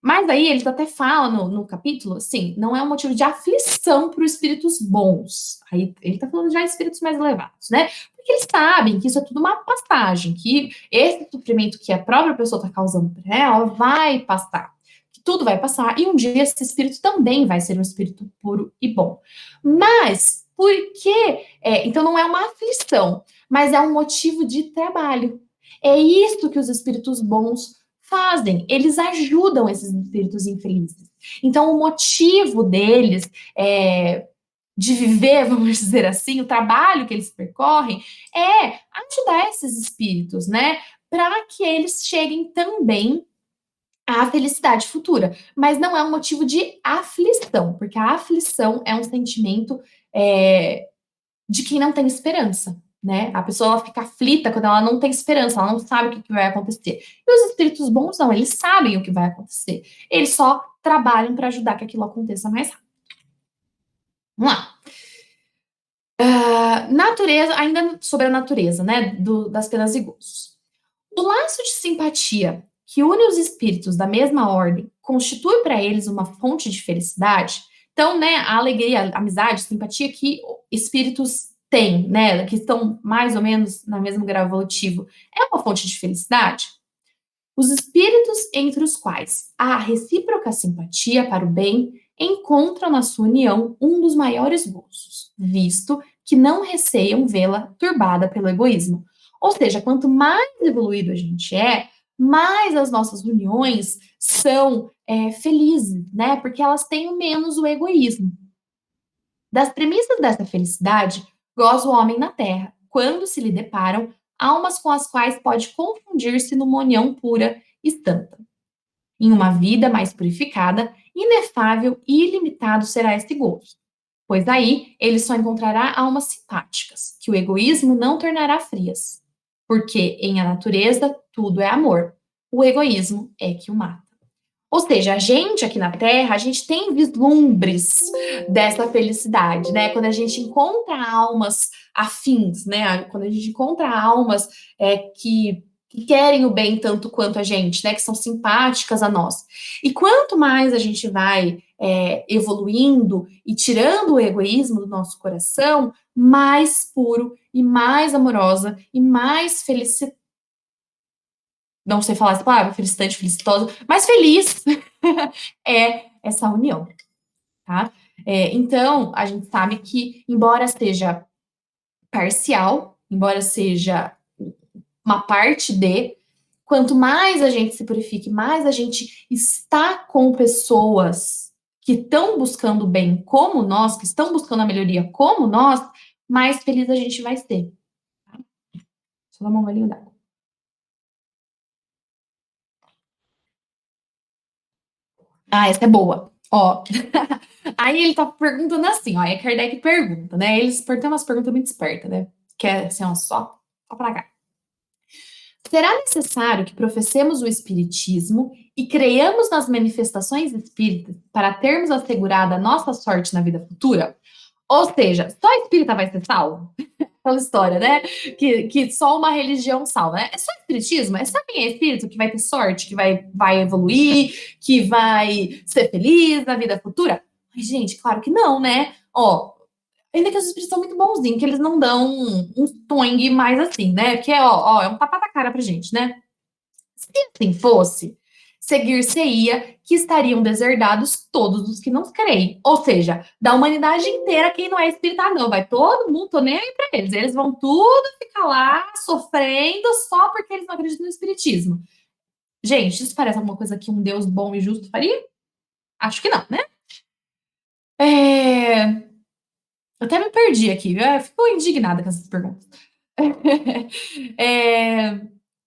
Mas aí eles até falam no capítulo, assim, não é um motivo de aflição para os espíritos bons. Aí ele está falando já de espíritos mais elevados, né? Porque eles sabem que isso é tudo uma passagem, que esse sofrimento que a própria pessoa está causando para ela vai passar. Que tudo vai passar, e um dia esse espírito também vai ser um espírito puro e bom. Mas, por que? Então não é uma aflição, mas é um motivo de trabalho. É isso que os espíritos bons fazem, eles ajudam esses espíritos infelizes. Então, o motivo deles de viver, vamos dizer assim, o trabalho que eles percorrem é ajudar esses espíritos, né? Para que eles cheguem também à felicidade futura. Mas não é um motivo de aflição, porque a aflição é um sentimento é, de quem não tem esperança, né? A pessoa ela fica aflita quando ela não tem esperança, ela não sabe o que vai acontecer. E os espíritos bons não, eles sabem o que vai acontecer. Eles só trabalham para ajudar que aquilo aconteça mais rápido. Vamos lá. Natureza, ainda sobre a natureza, né? Das penas e gozos. O laço de simpatia que une os espíritos da mesma ordem constitui para eles uma fonte de felicidade. Então, né, a alegria, a amizade, a simpatia que espíritos têm, né, que estão mais ou menos no mesmo grau evolutivo, é uma fonte de felicidade. Os espíritos entre os quais há recíproca simpatia para o bem encontram na sua união um dos maiores gozos, visto que não receiam vê-la turbada pelo egoísmo. Ou seja, quanto mais evoluído a gente mais as nossas uniões são felizes, né? Porque elas têm menos o egoísmo. Das premissas dessa felicidade goza o homem na terra, quando se lhe deparam almas com as quais pode confundir-se numa união pura e santa. Em uma vida mais purificada, inefável e ilimitado será esse gozo, pois aí ele só encontrará almas simpáticas, que o egoísmo não tornará frias, porque em a natureza tudo é amor, o egoísmo é que o mata. Ou seja, a gente aqui na Terra, a gente tem vislumbres dessa felicidade, né? Quando a gente encontra almas afins, né? Quando a gente encontra almas que querem o bem tanto quanto a gente, né? Que são simpáticas a nós. E quanto mais a gente vai evoluindo e tirando o egoísmo do nosso coração, mais puro e mais amorosa e mais não sei falar, tipo, felicitante, felicitosa, mas feliz é essa união, tá? Então, a gente sabe que, embora seja parcial, embora seja uma parte de, quanto mais a gente se purifique, mais a gente está com pessoas que estão buscando o bem como nós, que estão buscando a melhoria como nós, mais feliz a gente vai ser. Só dar uma golinho d'água. Essa é boa. Ó, aí ele tá perguntando assim, ó, é Kardec pergunta, né? Eles perguntam umas perguntas muito espertas, né? Que é assim, ó, só pra cá. Será necessário que professemos o espiritismo e creiamos nas manifestações espíritas para termos assegurada a nossa sorte na vida futura? Ou seja, só espírita vai ser salvo? Aquela história, né? Que só uma religião salva, né? É só espiritismo? É só quem é espírito que vai ter sorte, que vai evoluir, que vai ser feliz na vida futura? Ai, gente, claro que não, né? Ó, ainda que os espíritos são muito bonzinhos, que eles não dão um twang mais assim, né? Que é um tapa na cara pra gente, né? Se assim fosse, seguir-se-ia que estariam deserdados todos os que não creem. Ou seja, da humanidade inteira, quem não é espírita, não. Vai todo mundo, tô nem aí pra eles. Eles vão tudo ficar lá sofrendo só porque eles não acreditam no espiritismo. Gente, isso parece alguma coisa que um Deus bom e justo faria? Acho que não, né? É... Eu até me perdi aqui, viu? Eu fico indignada com essas perguntas. É,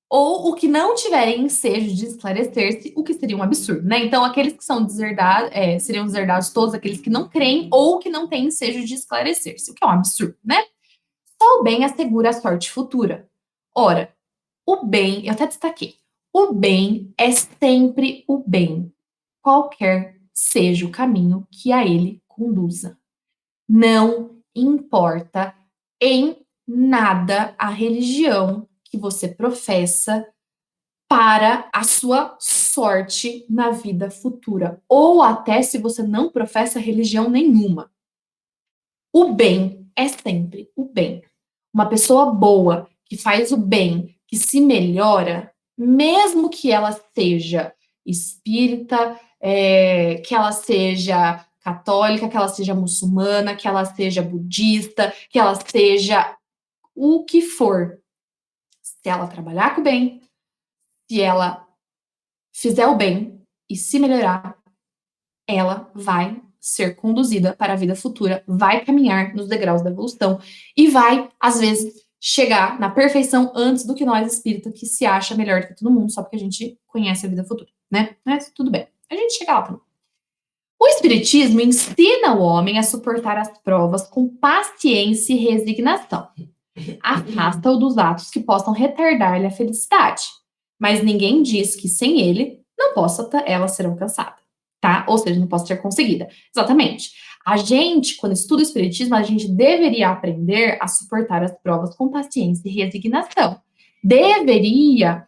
ou o que não tiverem ensejo de esclarecer-se, o que seria um absurdo, né? Então, aqueles que são deserdados, seriam deserdados todos aqueles que não creem ou que não têm ensejo de esclarecer-se, o que é um absurdo, né? Só o bem assegura a sorte futura. Ora, o bem, eu até destaquei, o bem é sempre o bem, qualquer seja o caminho que a ele conduza. Não importa em nada a religião que você professa para a sua sorte na vida futura, ou até se você não professa religião nenhuma. O bem é sempre o bem. Uma pessoa boa, que faz o bem, que se melhora, mesmo que ela seja espírita, que ela seja católica, que ela seja muçulmana, que ela seja budista, que ela seja o que for. Se ela trabalhar com o bem, se ela fizer o bem e se melhorar, ela vai ser conduzida para a vida futura, vai caminhar nos degraus da evolução e vai, às vezes, chegar na perfeição antes do que nós espírita que se acha melhor do que todo mundo só porque a gente conhece a vida futura, né? Mas tudo bem. A gente chega lá também. O espiritismo ensina o homem a suportar as provas com paciência e resignação. Afasta-o dos atos que possam retardar-lhe a felicidade. Mas ninguém diz que sem ele não possa ela ser alcançada, tá? Ou seja, não possa ser conseguida. Exatamente. A gente, quando estuda o espiritismo, a gente deveria aprender a suportar as provas com paciência e resignação. Deveria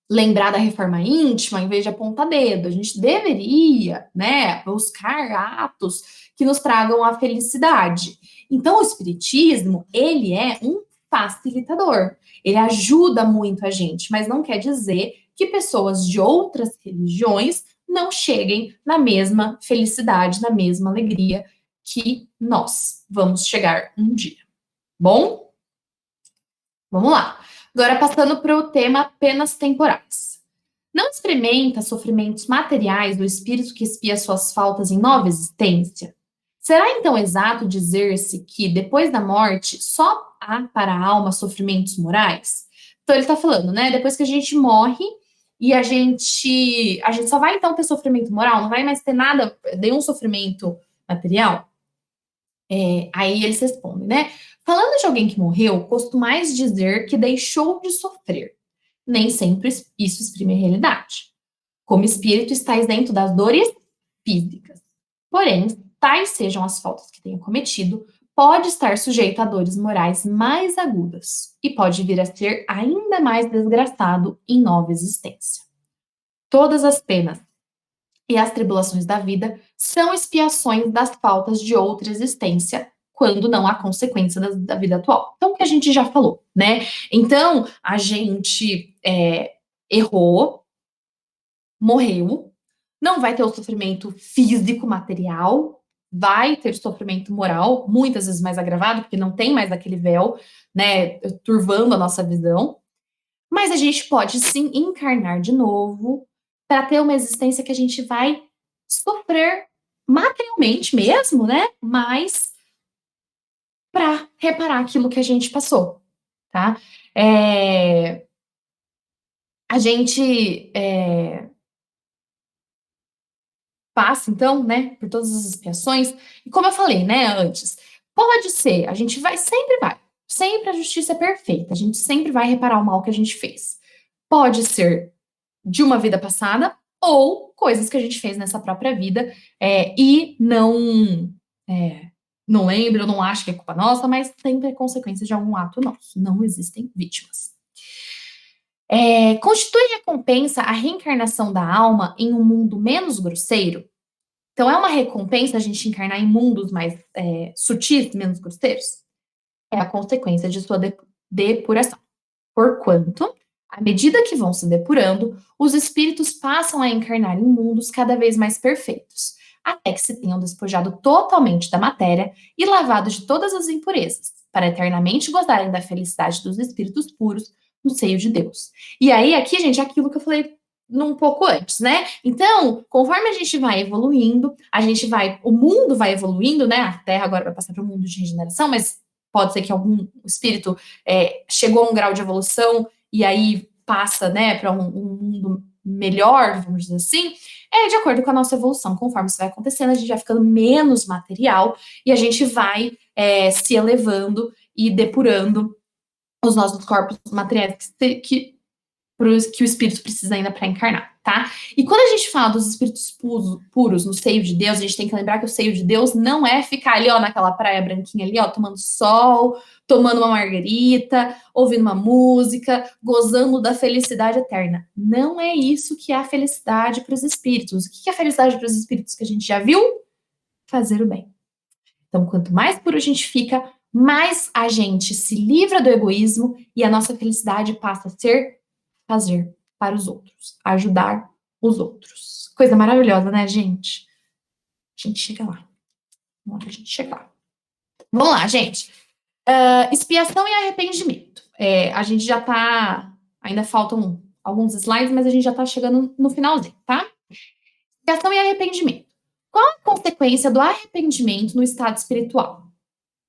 lembrar da reforma íntima em vez de apontar dedo. A gente deveria, né, buscar atos que nos tragam a felicidade. Então, o espiritismo, ele é um facilitador. Ele ajuda muito a gente, mas não quer dizer que pessoas de outras religiões não cheguem na mesma felicidade, na mesma alegria que nós vamos chegar um dia. Bom, vamos lá. Agora, passando para o tema penas temporais. Não experimenta sofrimentos materiais do espírito que expia suas faltas em nova existência? Será então exato dizer-se que, depois da morte, só há para a alma sofrimentos morais? Então, ele está falando, né? Depois que a gente morre e a gente só vai então ter sofrimento moral, não vai mais ter nada, nenhum sofrimento material? Aí eles respondem, né? Falando de alguém que morreu, costumais dizer que deixou de sofrer. Nem sempre isso exprime a realidade. Como espírito, está isento das dores físicas. Porém, tais sejam as faltas que tenha cometido, pode estar sujeito a dores morais mais agudas e pode vir a ser ainda mais desgraçado em nova existência. Todas as penas e as tribulações da vida são expiações das faltas de outra existência quando não há consequência da vida atual. Então, o que a gente já falou, né? Então, a gente errou, morreu, não vai ter o sofrimento físico, material, vai ter sofrimento moral, muitas vezes mais agravado, porque não tem mais aquele véu, né, turvando a nossa visão. Mas a gente pode sim encarnar de novo para ter uma existência que a gente vai sofrer materialmente mesmo, né? Mas para reparar aquilo que a gente passou, tá? É, a gente passa, então, né, por todas as expiações, e como eu falei, né, antes, pode ser, a gente vai, sempre a justiça é perfeita, a gente sempre vai reparar o mal que a gente fez. Pode ser de uma vida passada ou coisas que a gente fez nessa própria vida e é, não lembra, ou não acha que é culpa nossa, mas sempre é consequência de algum ato nosso. Não existem vítimas. Constitui recompensa a reencarnação da alma em um mundo menos grosseiro? Então, é uma recompensa a gente encarnar em mundos mais sutis, menos grosseiros? É a consequência de sua depuração. Porquanto, à medida que vão se depurando, os espíritos passam a encarnar em mundos cada vez mais perfeitos, até que se tenham despojado totalmente da matéria e lavado de todas as impurezas, para eternamente gozarem da felicidade dos espíritos puros no seio de Deus. E aí, aqui, gente, é aquilo que eu falei um pouco antes, né? Então, conforme a gente vai evoluindo, o mundo vai evoluindo, né? A Terra agora vai passar para o mundo de regeneração, mas pode ser que algum espírito chegou a um grau de evolução e aí passa, né, para um mundo melhor, vamos dizer assim, de acordo com a nossa evolução. Conforme isso vai acontecendo, a gente vai ficando menos material e a gente vai se elevando e depurando os nossos corpos materiais que o espírito precisa ainda para encarnar, tá? E quando a gente fala dos espíritos puros no seio de Deus, a gente tem que lembrar que o seio de Deus não é ficar ali, ó, naquela praia branquinha ali, ó, tomando sol, tomando uma margarita, ouvindo uma música, gozando da felicidade eterna. Não é isso que é a felicidade para os espíritos. O que é a felicidade para os espíritos que a gente já viu? Fazer o bem. Então, quanto mais puro a gente fica, mais a gente se livra do egoísmo e a nossa felicidade passa a ser fazer para os outros, ajudar os outros. Coisa maravilhosa, né, gente? A gente chega lá. Uma hora a gente chega lá. Vamos lá, gente. Expiação e arrependimento. A gente já tá. Ainda faltam alguns slides, mas a gente já tá chegando no finalzinho, tá? Expiação e arrependimento. Qual a consequência do arrependimento no estado espiritual?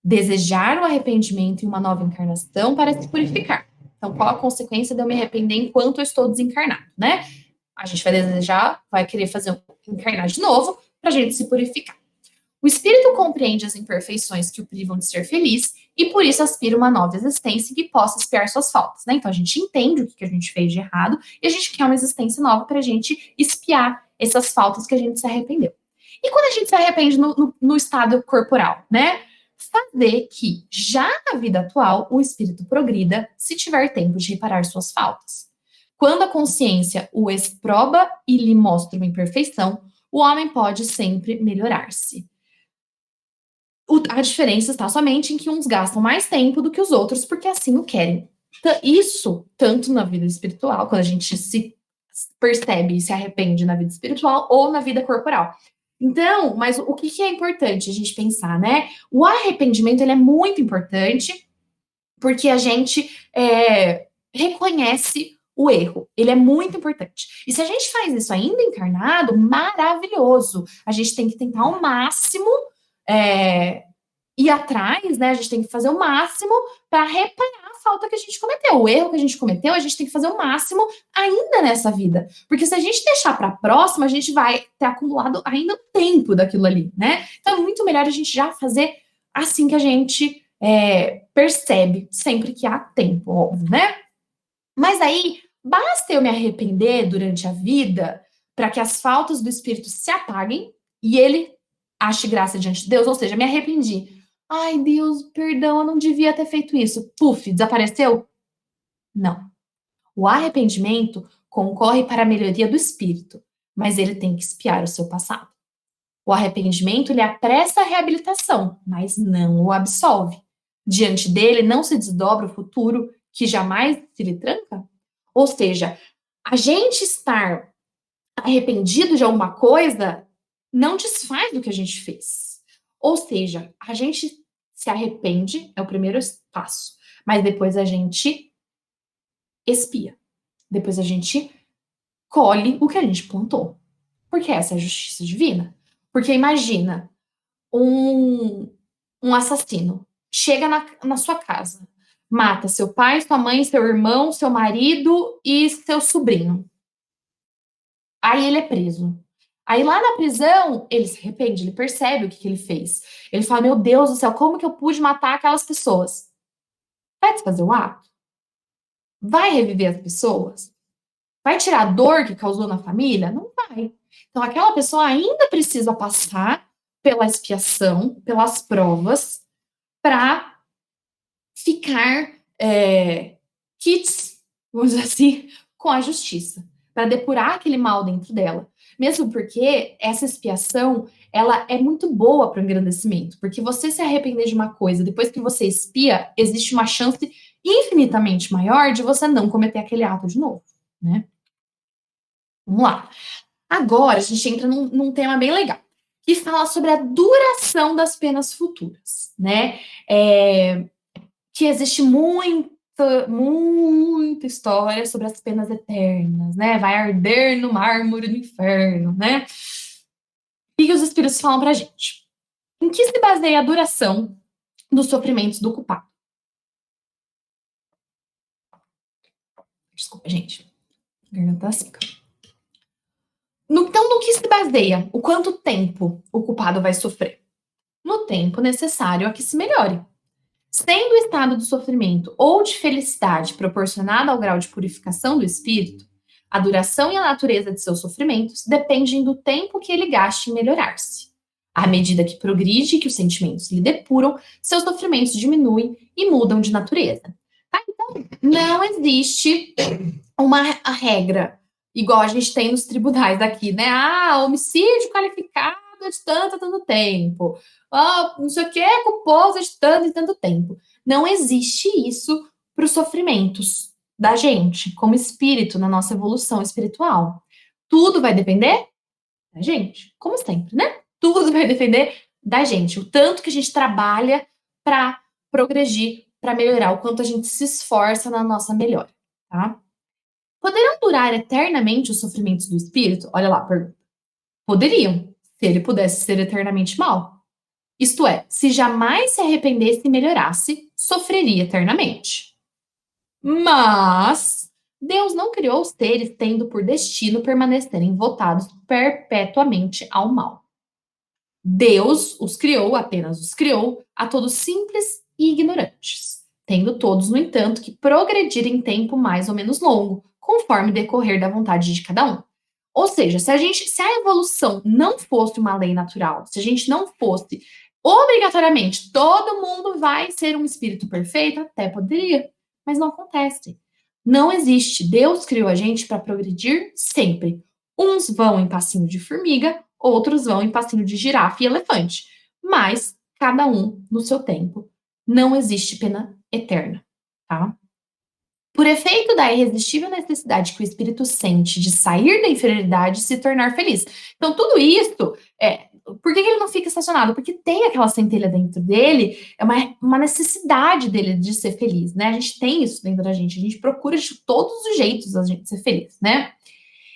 Desejar o arrependimento em uma nova encarnação para se purificar. Então, qual a consequência de eu me arrepender enquanto eu estou desencarnado, né? A gente vai desejar, vai querer encarnar de novo para a gente se purificar. O espírito compreende as imperfeições que o privam de ser feliz e por isso aspira a uma nova existência que possa expiar suas faltas, né? Então a gente entende o que a gente fez de errado e a gente quer uma existência nova para a gente expiar essas faltas que a gente se arrependeu. E quando a gente se arrepende no estado corporal, né? Fazer que, já na vida atual, o espírito progrida se tiver tempo de reparar suas faltas. Quando a consciência o exproba e lhe mostra uma imperfeição, o homem pode sempre melhorar-se. A diferença está somente em que uns gastam mais tempo do que os outros, porque assim o querem. Isso, tanto na vida espiritual, quando a gente se percebe e se arrepende na vida espiritual, ou na vida corporal. Então, mas o que é importante a gente pensar, né? O arrependimento, ele é muito importante, porque a gente reconhece o erro. Ele é muito importante. E se a gente faz isso ainda encarnado, maravilhoso. A gente tem que tentar ao máximo ir atrás, né? A gente tem que fazer o máximo para reparar a falta que a gente cometeu. O erro que a gente cometeu, a gente tem que fazer o máximo ainda nessa vida. Porque se a gente deixar para a próxima, a gente vai ter acumulado ainda o tempo daquilo ali, né? Então é muito melhor a gente já fazer assim que a gente percebe, sempre que há tempo, óbvio, né? Mas aí, basta eu me arrepender durante a vida para que as faltas do espírito se apaguem e ele ache graça diante de Deus, ou seja, me arrependi. Ai, Deus, perdão, eu não devia ter feito isso. Puf, desapareceu? Não. O arrependimento concorre para a melhoria do espírito, mas ele tem que expiar o seu passado. O arrependimento, ele apressa a reabilitação, mas não o absolve. Diante dele, não se desdobra o futuro que jamais se lhe tranca? Ou seja, a gente estar arrependido de alguma coisa não desfaz do que a gente fez. Ou seja, a gente se arrepende, é o primeiro passo, mas depois a gente expia. Depois a gente colhe o que a gente plantou. Porque essa é a justiça divina. Porque imagina um, um assassino chega na sua casa, mata seu pai, sua mãe, seu irmão, seu marido e seu sobrinho. Aí ele é preso. Aí lá na prisão, ele se arrepende, ele percebe o que, que ele fez. Ele fala: Meu Deus do céu, como que eu pude matar aquelas pessoas? Vai desfazer o ato? Vai reviver as pessoas? Vai tirar a dor que causou na família? Não vai. Então, aquela pessoa ainda precisa passar pela expiação, pelas provas, para ficar kits, vamos dizer assim, com a justiça, para depurar aquele mal dentro dela. Mesmo porque essa expiação, ela é muito boa para o engrandecimento, porque você se arrepender de uma coisa, depois que você expia, existe uma chance infinitamente maior de você não cometer aquele ato de novo, né? Vamos lá. Agora a gente entra num tema bem legal, que fala sobre a duração das penas futuras, né? Que existe muita história sobre as penas eternas, né? Vai arder no mármore do inferno, né? O que os espíritos falam pra gente? Em que se baseia a duração dos sofrimentos do culpado? Desculpa, gente. A garganta tá seca. Então, no que se baseia? O quanto tempo o culpado vai sofrer? No tempo necessário a que se melhore. Sendo o estado do sofrimento ou de felicidade proporcionado ao grau de purificação do espírito, a duração e a natureza de seus sofrimentos dependem do tempo que ele gaste em melhorar-se. À medida que progride e que os sentimentos lhe depuram, seus sofrimentos diminuem e mudam de natureza. Tá? Então, não existe uma regra igual a gente tem nos tribunais aqui, né? Ah, homicídio qualificado é de tanto a tanto tempo. Ah, não sei o que, culposo é de tanto e tanto tempo. Não existe isso para os sofrimentos da gente, como espírito, na nossa evolução espiritual. Tudo vai depender da gente, como sempre, né? Tudo vai depender da gente, o tanto que a gente trabalha para progredir, para melhorar, o quanto a gente se esforça na nossa melhora, tá? Poderão durar eternamente os sofrimentos do espírito? Olha lá, pergunta. Poderiam, se ele pudesse ser eternamente mal. Isto é, se jamais se arrependesse e melhorasse, sofreria eternamente. Mas Deus não criou os seres tendo por destino permanecerem votados perpetuamente ao mal. Deus os criou, apenas os criou, a todos simples e ignorantes, tendo todos, no entanto, que progredir em tempo mais ou menos longo, conforme decorrer da vontade de cada um. Ou seja, se a evolução não fosse uma lei natural, se a gente não fosse obrigatoriamente todo mundo vai ser um espírito perfeito, até poderia, mas não acontece. Não existe. Deus criou a gente para progredir sempre. Uns vão em passinho de formiga, outros vão em passinho de girafa e elefante, mas cada um no seu tempo. Não existe pena eterna, tá? Por efeito da irresistível necessidade que o espírito sente de sair da inferioridade e se tornar feliz. Então, tudo isso, por que ele não fica estacionado? Porque tem aquela centelha dentro dele, é uma necessidade dele de ser feliz, né? A gente tem isso dentro da gente, a gente procura de todos os jeitos a gente ser feliz, né?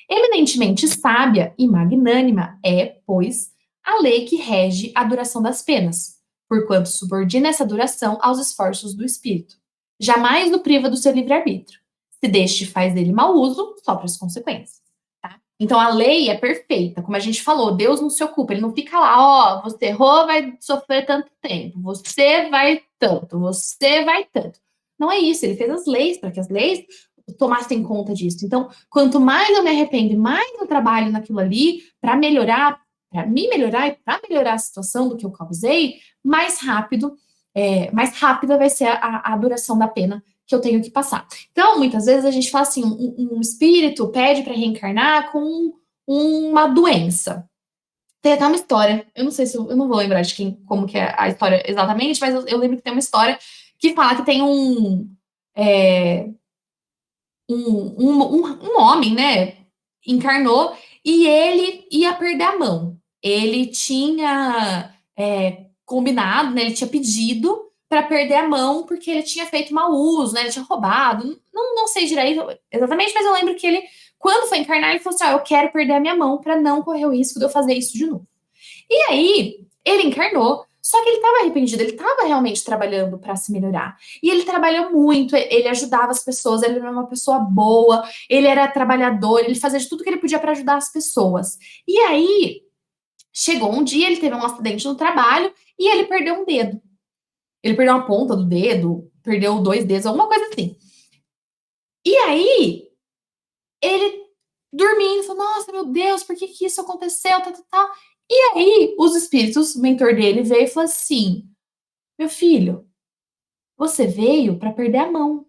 Eminentemente sábia e magnânima é, pois, a lei que rege a duração das penas, porquanto subordina essa duração aos esforços do espírito. Jamais o priva do seu livre-arbítrio. Se deste faz dele mau uso, sofre as consequências. Tá? Então a lei é perfeita, como a gente falou, Deus não se ocupa, ele não fica lá, ó, você errou, vai sofrer tanto tempo, você vai tanto, você vai tanto. Não é isso, ele fez as leis para que as leis tomassem conta disso. Então, quanto mais eu me arrependo, mais eu trabalho naquilo ali para melhorar, para me melhorar e para melhorar a situação do que eu causei, mais rápida vai ser a duração da pena que eu tenho que passar. Então, muitas vezes a gente fala assim, um espírito pede para reencarnar com uma doença. Tem até uma história, eu não sei se eu não vou lembrar de quem, como que é a história exatamente, mas eu lembro que tem uma história que fala que tem é, um homem, né, encarnou e ele ia perder a mão. Ele tinha combinado, né, ele tinha pedido para perder a mão porque ele tinha feito mau uso, né, ele tinha roubado. Não sei direito exatamente, mas eu lembro que ele, quando foi encarnar, ele falou assim: eu quero perder a minha mão para não correr o risco de eu fazer isso de novo. E aí, ele encarnou, só que ele estava arrependido, ele estava realmente trabalhando para se melhorar. E ele trabalhou muito, ele ajudava as pessoas, ele era uma pessoa boa, ele era trabalhador, ele fazia de tudo que ele podia para ajudar as pessoas. E aí, chegou um dia, ele teve um acidente no trabalho e ele perdeu um dedo. Ele perdeu uma ponta do dedo, perdeu dois dedos, alguma coisa assim. E aí, ele dormindo, falou: Nossa, meu Deus, por que que isso aconteceu? Tal, tal, tal. E aí, os espíritos, o mentor dele veio e falou assim: Meu filho, você veio para perder a mão,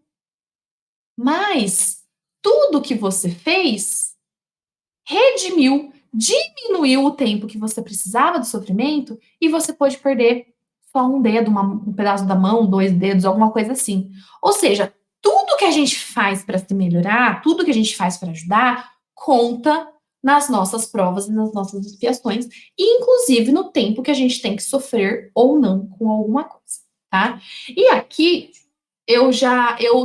mas tudo que você fez redimiu, diminuiu o tempo que você precisava do sofrimento e você pôde perder só um dedo, um pedaço da mão, dois dedos, alguma coisa assim. Ou seja, tudo que a gente faz para se melhorar, tudo que a gente faz para ajudar, conta nas nossas provas e nas nossas expiações, inclusive no tempo que a gente tem que sofrer ou não com alguma coisa, tá? E aqui eu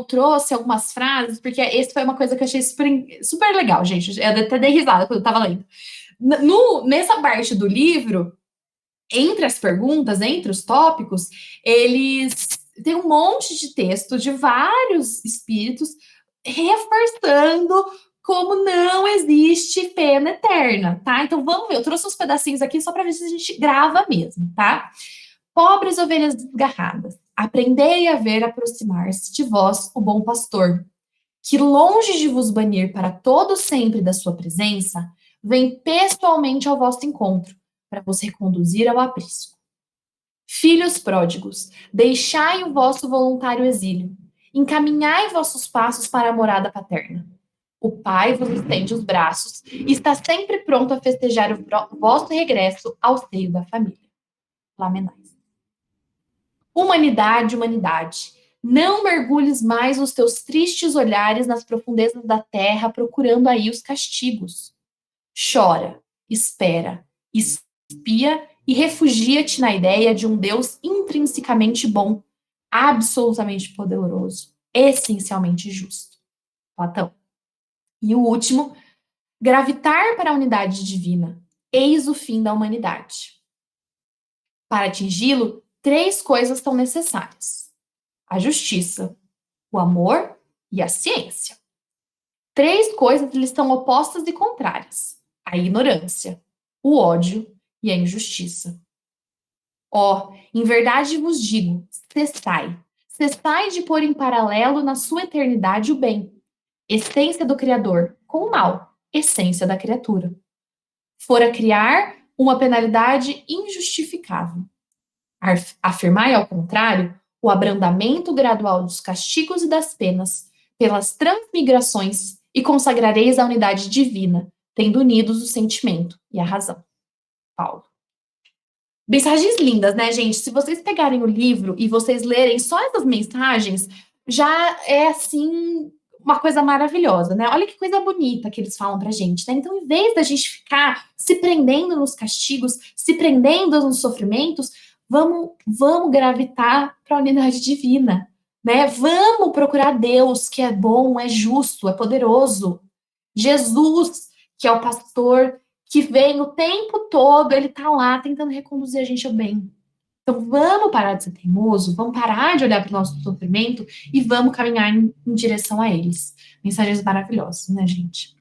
trouxe algumas frases, porque esse foi uma coisa que eu achei super legal, gente. Eu até dei risada quando eu tava lendo. Nessa parte do livro, entre as perguntas, entre os tópicos, eles têm um monte de texto de vários espíritos reforçando como não existe pena eterna, tá? Então vamos ver, eu trouxe uns pedacinhos aqui só para ver se a gente grava mesmo, tá? Pobres ovelhas desgarradas, aprendei a ver aproximar-se de vós o bom pastor, que longe de vos banir para todo sempre da sua presença, vem pessoalmente ao vosso encontro, para vos reconduzir ao aprisco. Filhos pródigos, deixai o vosso voluntário exílio, encaminhai vossos passos para a morada paterna. O Pai vos estende os braços e está sempre pronto a festejar o vosso regresso ao seio da família. Lamenais. Humanidade, humanidade, não mergulhes mais os teus tristes olhares nas profundezas da terra procurando aí os castigos. Chora, espera, espia e refugia-te na ideia de um Deus intrinsecamente bom, absolutamente poderoso, essencialmente justo. Platão. E o último, gravitar para a unidade divina. Eis o fim da humanidade. Para atingi-lo, três coisas são necessárias: a justiça, o amor e a ciência. Três coisas lhes são opostas e contrárias: a ignorância, o ódio e a injustiça. Ó, em verdade vos digo, cessai. Cessai de pôr em paralelo na sua eternidade o bem, essência do Criador, com o mal, essência da criatura. Fora criar uma penalidade injustificável. Afirmai, ao contrário, o abrandamento gradual dos castigos e das penas, pelas transmigrações, e consagrareis a unidade divina, tendo unidos o sentimento e a razão. Paulo. Mensagens lindas, né, gente? Se vocês pegarem o livro e vocês lerem só essas mensagens, já é assim uma coisa maravilhosa, né? Olha que coisa bonita que eles falam pra gente, né? Então, em vez da gente ficar se prendendo nos castigos, se prendendo nos sofrimentos, vamos gravitar para a unidade divina, né? Vamos procurar Deus, que é bom, é justo, é poderoso. Jesus, que é o pastor que vem o tempo todo, ele tá lá tentando reconduzir a gente ao bem. Então vamos parar de ser teimoso, vamos parar de olhar para o nosso sofrimento e vamos caminhar em direção a eles. Mensagens maravilhosas, né, gente?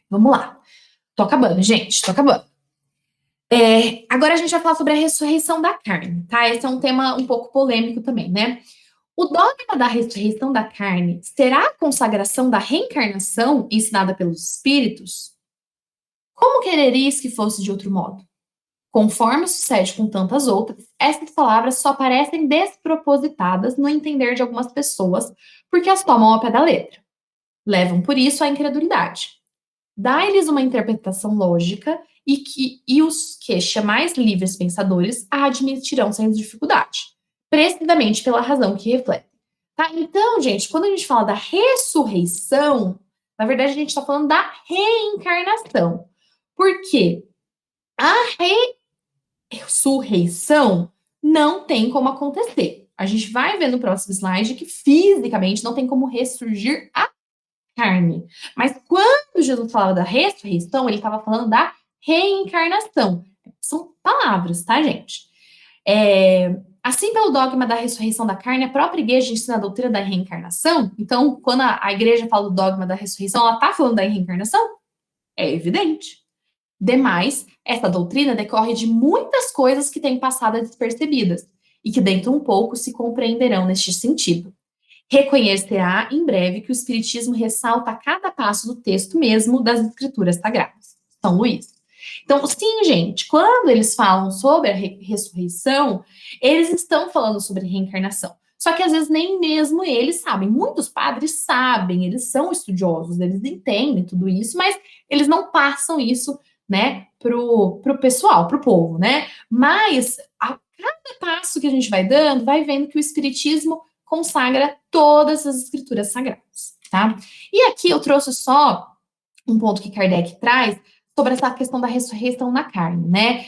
Vamos lá. Tô acabando, gente, tô acabando. Agora a gente vai falar sobre a ressurreição da carne, tá? Esse é um tema um pouco polêmico também, né? O dogma da ressurreição da carne será a consagração da reencarnação ensinada pelos espíritos? Como quereris que fosse de outro modo? Conforme sucede com tantas outras, essas palavras só parecem despropositadas no entender de algumas pessoas, porque as tomam ao pé da letra. Levam por isso à incredulidade. dá-lhes uma interpretação lógica e os queixa mais livres pensadores a admitirão sem dificuldade, precisamente pela razão que reflete. Tá? Então, gente, quando a gente fala da ressurreição, na verdade a gente está falando da reencarnação. Por quê? A ressurreição não tem como acontecer. A gente vai ver no próximo slide que fisicamente não tem como ressurgir a carne. Mas quando Jesus falava da ressurreição, ele estava falando da reencarnação. São palavras, tá, gente? Assim, pelo dogma da ressurreição da carne, a própria igreja ensina a doutrina da reencarnação. Então, quando a igreja fala do dogma da ressurreição, ela está falando da reencarnação? É evidente. Demais, essa doutrina decorre de muitas coisas que têm passado despercebidas e que dentro um pouco se compreenderão neste sentido. Reconhecerá em breve que o Espiritismo ressalta a cada passo do texto mesmo das Escrituras Sagradas. São Luís. Então, sim, gente, quando eles falam sobre a ressurreição, eles estão falando sobre reencarnação. Só que às vezes nem mesmo eles sabem. Muitos padres sabem, eles são estudiosos, eles entendem tudo isso, mas eles não passam isso, né, pro pessoal, pro povo, né? Mas a cada passo que a gente vai dando, vai vendo que o Espiritismo consagra todas as escrituras sagradas, tá? E aqui eu trouxe só um ponto que Kardec traz sobre essa questão da ressurreição na carne, né?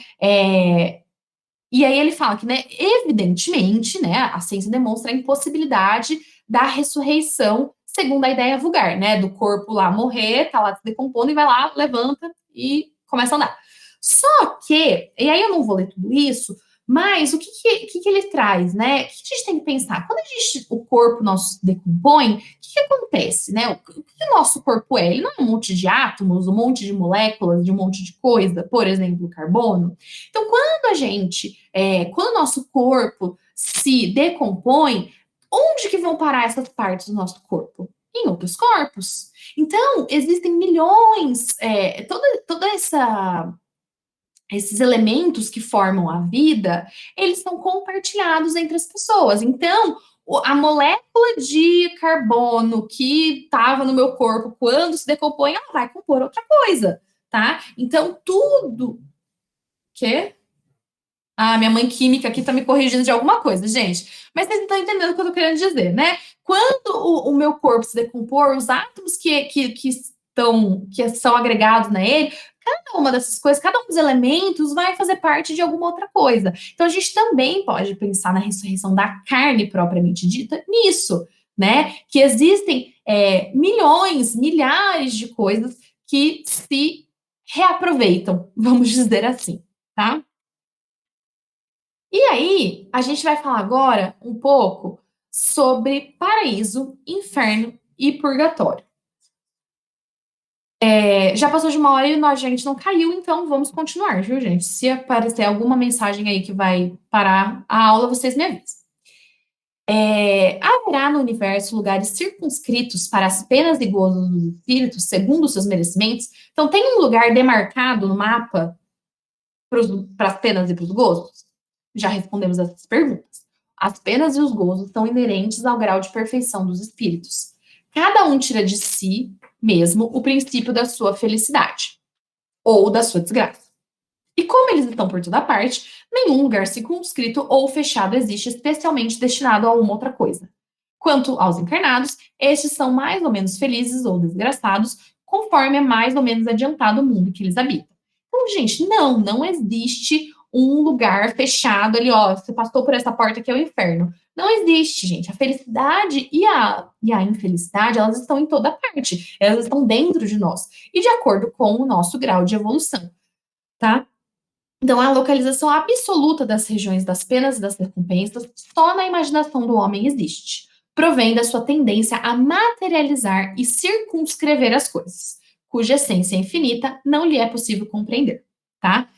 E aí ele fala que, né, evidentemente, né, a ciência demonstra a impossibilidade da ressurreição segundo a ideia vulgar, né, do corpo lá morrer, tá lá se decompondo e vai lá, levanta e começa a andar. Só que, e aí eu não vou ler tudo isso, mas o que ele traz, né? O que a gente tem que pensar? Quando o corpo nosso se decompõe, o que acontece, né? O que o nosso corpo é? Ele não é um monte de átomos, um monte de moléculas, de um monte de coisa, por exemplo, carbono. Então, quando o nosso corpo se decompõe, onde que vão parar essas partes do nosso corpo? Em outros corpos. Então, existem milhões, toda essa esses elementos que formam a vida, eles são compartilhados entre as pessoas. Então, a molécula de carbono que estava no meu corpo, quando se decompõe, ela vai compor outra coisa, tá? Então, tudo que minha mãe química aqui tá me corrigindo de alguma coisa, gente. Mas vocês estão entendendo o que eu tô querendo dizer, né? Quando o meu corpo se decompor, os átomos que são agregados nele, cada uma dessas coisas, cada um dos elementos vai fazer parte de alguma outra coisa. Então a gente também pode pensar na ressurreição da carne propriamente dita nisso, né? Que existem milhões, milhares de coisas que se reaproveitam, vamos dizer assim, tá? E aí, a gente vai falar agora um pouco sobre paraíso, inferno e purgatório. Já passou de 1 hora e a gente não caiu, então vamos continuar, viu, gente? Se aparecer alguma mensagem aí que vai parar a aula, vocês me avisam. Haverá no universo lugares circunscritos para as penas e gozos dos espíritos, segundo os seus merecimentos? Então, tem um lugar demarcado no mapa para as penas e para os gozos? Já respondemos essas perguntas. As penas e os gozos são inerentes ao grau de perfeição dos espíritos. Cada um tira de si mesmo o princípio da sua felicidade ou da sua desgraça. E como eles estão por toda parte, nenhum lugar circunscrito ou fechado existe especialmente destinado a uma outra coisa. Quanto aos encarnados, estes são mais ou menos felizes ou desgraçados, conforme é mais ou menos adiantado o mundo que eles habitam. Então, gente, não existe um lugar fechado ali, ó, você passou por essa porta que é o inferno. Não existe, gente. A felicidade e a infelicidade, elas estão em toda parte. Elas estão dentro de nós. E de acordo com o nosso grau de evolução, tá? Então, a localização absoluta das regiões das penas e das recompensas só na imaginação do homem existe. Provém da sua tendência a materializar e circunscrever as coisas, cuja essência infinita não lhe é possível compreender, tá?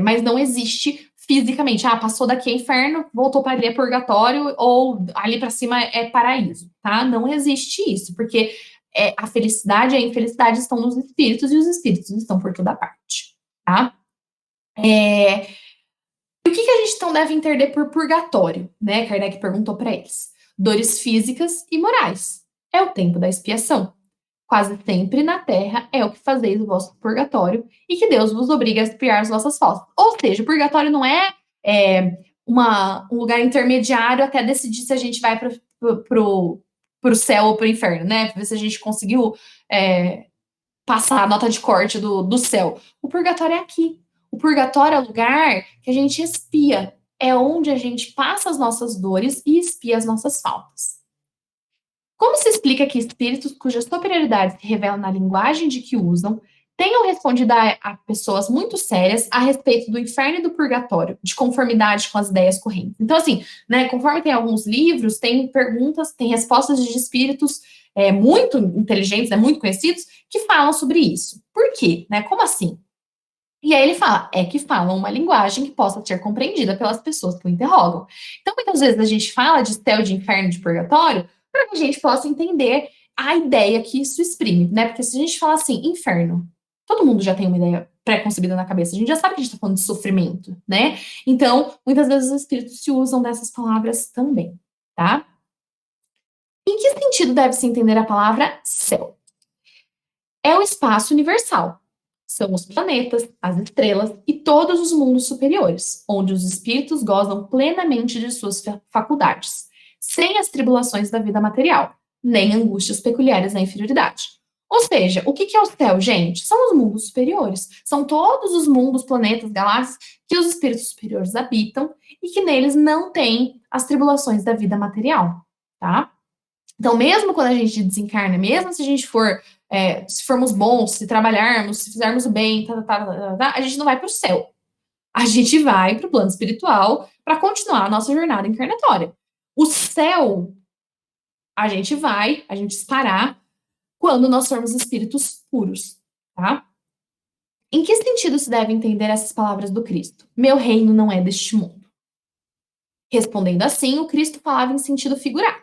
Mas não existe fisicamente. Passou daqui é inferno, voltou para ali é purgatório, ou ali para cima é paraíso, tá? Não existe isso, porque a felicidade e a infelicidade estão nos espíritos e os espíritos estão por toda parte, tá? E o que a gente então deve entender por purgatório, né? Kardec perguntou para eles. Dores físicas e morais. É o tempo da expiação. quase sempre na terra é o que fazeis o vosso purgatório e que Deus vos obriga a expiar as vossas faltas. Ou seja, o purgatório não é, um lugar intermediário até decidir se a gente vai para o céu ou para o inferno, né? Para ver se a gente conseguiu é, passar a nota de corte do céu. O purgatório é aqui. O purgatório é o lugar que a gente expia. É onde a gente passa as nossas dores e expia as nossas faltas. Como se explica que espíritos cuja superioridade se revela na linguagem de que usam tenham respondido a pessoas muito sérias a respeito do inferno e do purgatório, de conformidade com as ideias correntes? Então, assim, né, conforme tem alguns livros, tem perguntas, tem respostas de espíritos muito inteligentes, né, muito conhecidos, que falam sobre isso. Por quê? Né? Como assim? E aí ele fala, é que falam uma linguagem que possa ser compreendida pelas pessoas que o interrogam. Então, muitas vezes a gente fala de céu, de inferno, de purgatório, para que a gente possa entender a ideia que isso exprime, né? Porque se a gente fala assim, inferno, todo mundo já tem uma ideia pré-concebida na cabeça, a gente já sabe que a gente está falando de sofrimento, né? Então, muitas vezes os espíritos se usam dessas palavras também, tá? Em que sentido deve-se entender a palavra céu? É o espaço universal. São os planetas, as estrelas e todos os mundos superiores, onde os espíritos gozam plenamente de suas faculdades, sem as tribulações da vida material, nem angústias peculiares da inferioridade. Ou seja, o que é o céu, gente? São os mundos superiores. São todos os mundos, planetas, galáxias que os espíritos superiores habitam e que neles não tem as tribulações da vida material, tá? Então, mesmo quando a gente desencarna, mesmo se a gente for, se formos bons, se trabalharmos, se fizermos o bem, a gente não vai para o céu. A gente vai para o plano espiritual para continuar a nossa jornada encarnatória. O céu, a gente estará quando nós formos espíritos puros, tá? Em que sentido se deve entender essas palavras do Cristo? Meu reino não é deste mundo. Respondendo assim, o Cristo falava em sentido figurado.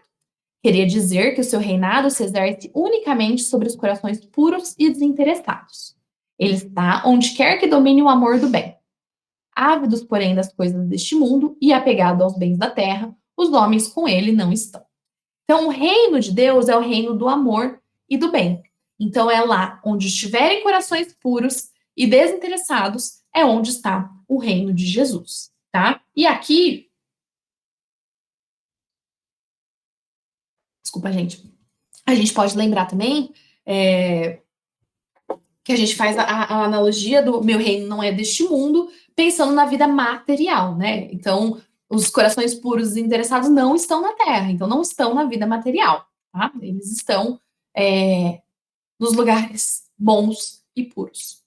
Queria dizer que o seu reinado se exerce unicamente sobre os corações puros e desinteressados. Ele está onde quer que domine o amor do bem. Ávidos, porém, das coisas deste mundo e apegado aos bens da terra, os homens com ele não estão. Então, o reino de Deus é o reino do amor e do bem. Então, é lá onde estiverem corações puros e desinteressados, é onde está o reino de Jesus, tá? E aqui, desculpa, gente, a gente pode lembrar também que a gente faz a analogia do meu reino não é deste mundo, pensando na vida material, né? Então, os corações puros e interessados não estão na Terra, então não estão na vida material, tá? Eles estão nos lugares bons e puros.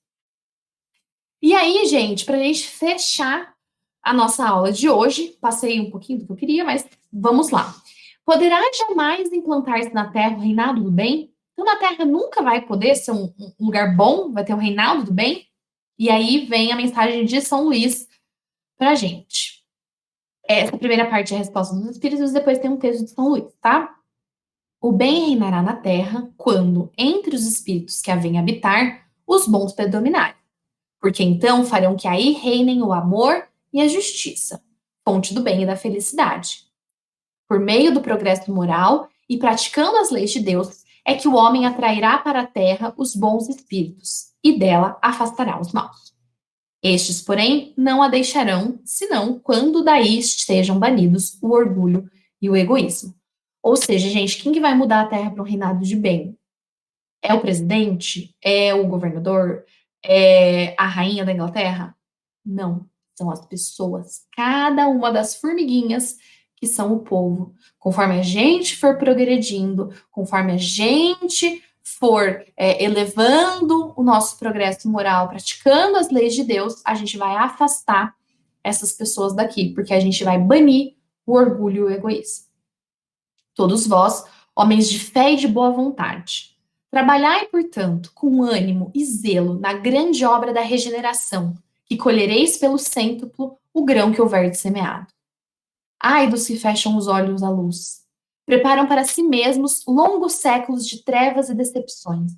E aí, gente, para a gente fechar a nossa aula de hoje, passei um pouquinho do que eu queria, mas vamos lá. Poderá jamais implantar-se na Terra o reinado do bem? Então, na Terra nunca vai poder ser um lugar bom, vai ter o reinado do bem? E aí vem a mensagem de São Luís para a gente. Essa primeira parte é a resposta dos Espíritos, depois tem um texto de São Luís, tá? O bem reinará na Terra quando, entre os espíritos que a vêm habitar, os bons predominarem, porque então farão que aí reinem o amor e a justiça, fonte do bem e da felicidade. Por meio do progresso moral e praticando as leis de Deus, é que o homem atrairá para a terra os bons espíritos e dela afastará os maus. Estes, porém, não a deixarão, senão quando daí sejam banidos o orgulho e o egoísmo. Ou seja, gente, quem que vai mudar a terra para um reinado de bem? É o presidente? É o governador? É a rainha da Inglaterra? Não, são as pessoas, cada uma das formiguinhas que são o povo. Conforme a gente for progredindo, conforme a gente for elevando o nosso progresso moral, praticando as leis de Deus, a gente vai afastar essas pessoas daqui, porque a gente vai banir o orgulho e o egoísmo. Todos vós, homens de fé e de boa vontade, trabalhai, portanto, com ânimo e zelo na grande obra da regeneração, que colhereis pelo cêntuplo o grão que houver semeado. Ai dos que fecham os olhos à luz, preparam para si mesmos longos séculos de trevas e decepções.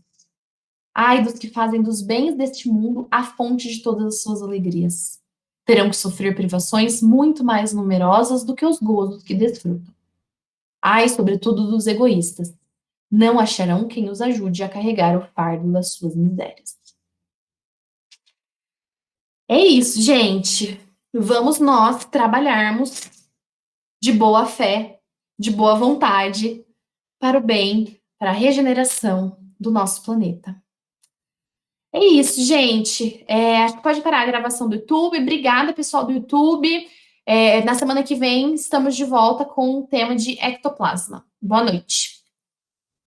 Ai dos que fazem dos bens deste mundo a fonte de todas as suas alegrias. Terão que sofrer privações muito mais numerosas do que os gozos que desfrutam. Ai, sobretudo, dos egoístas, não acharão quem os ajude a carregar o fardo das suas misérias. É isso, gente. Vamos nós trabalharmos de boa fé, de boa vontade, para o bem, para a regeneração do nosso planeta. É isso, gente. Acho que pode parar a gravação do YouTube. Obrigada, pessoal do YouTube. Na semana que vem, estamos de volta com o tema de ectoplasma. Boa noite.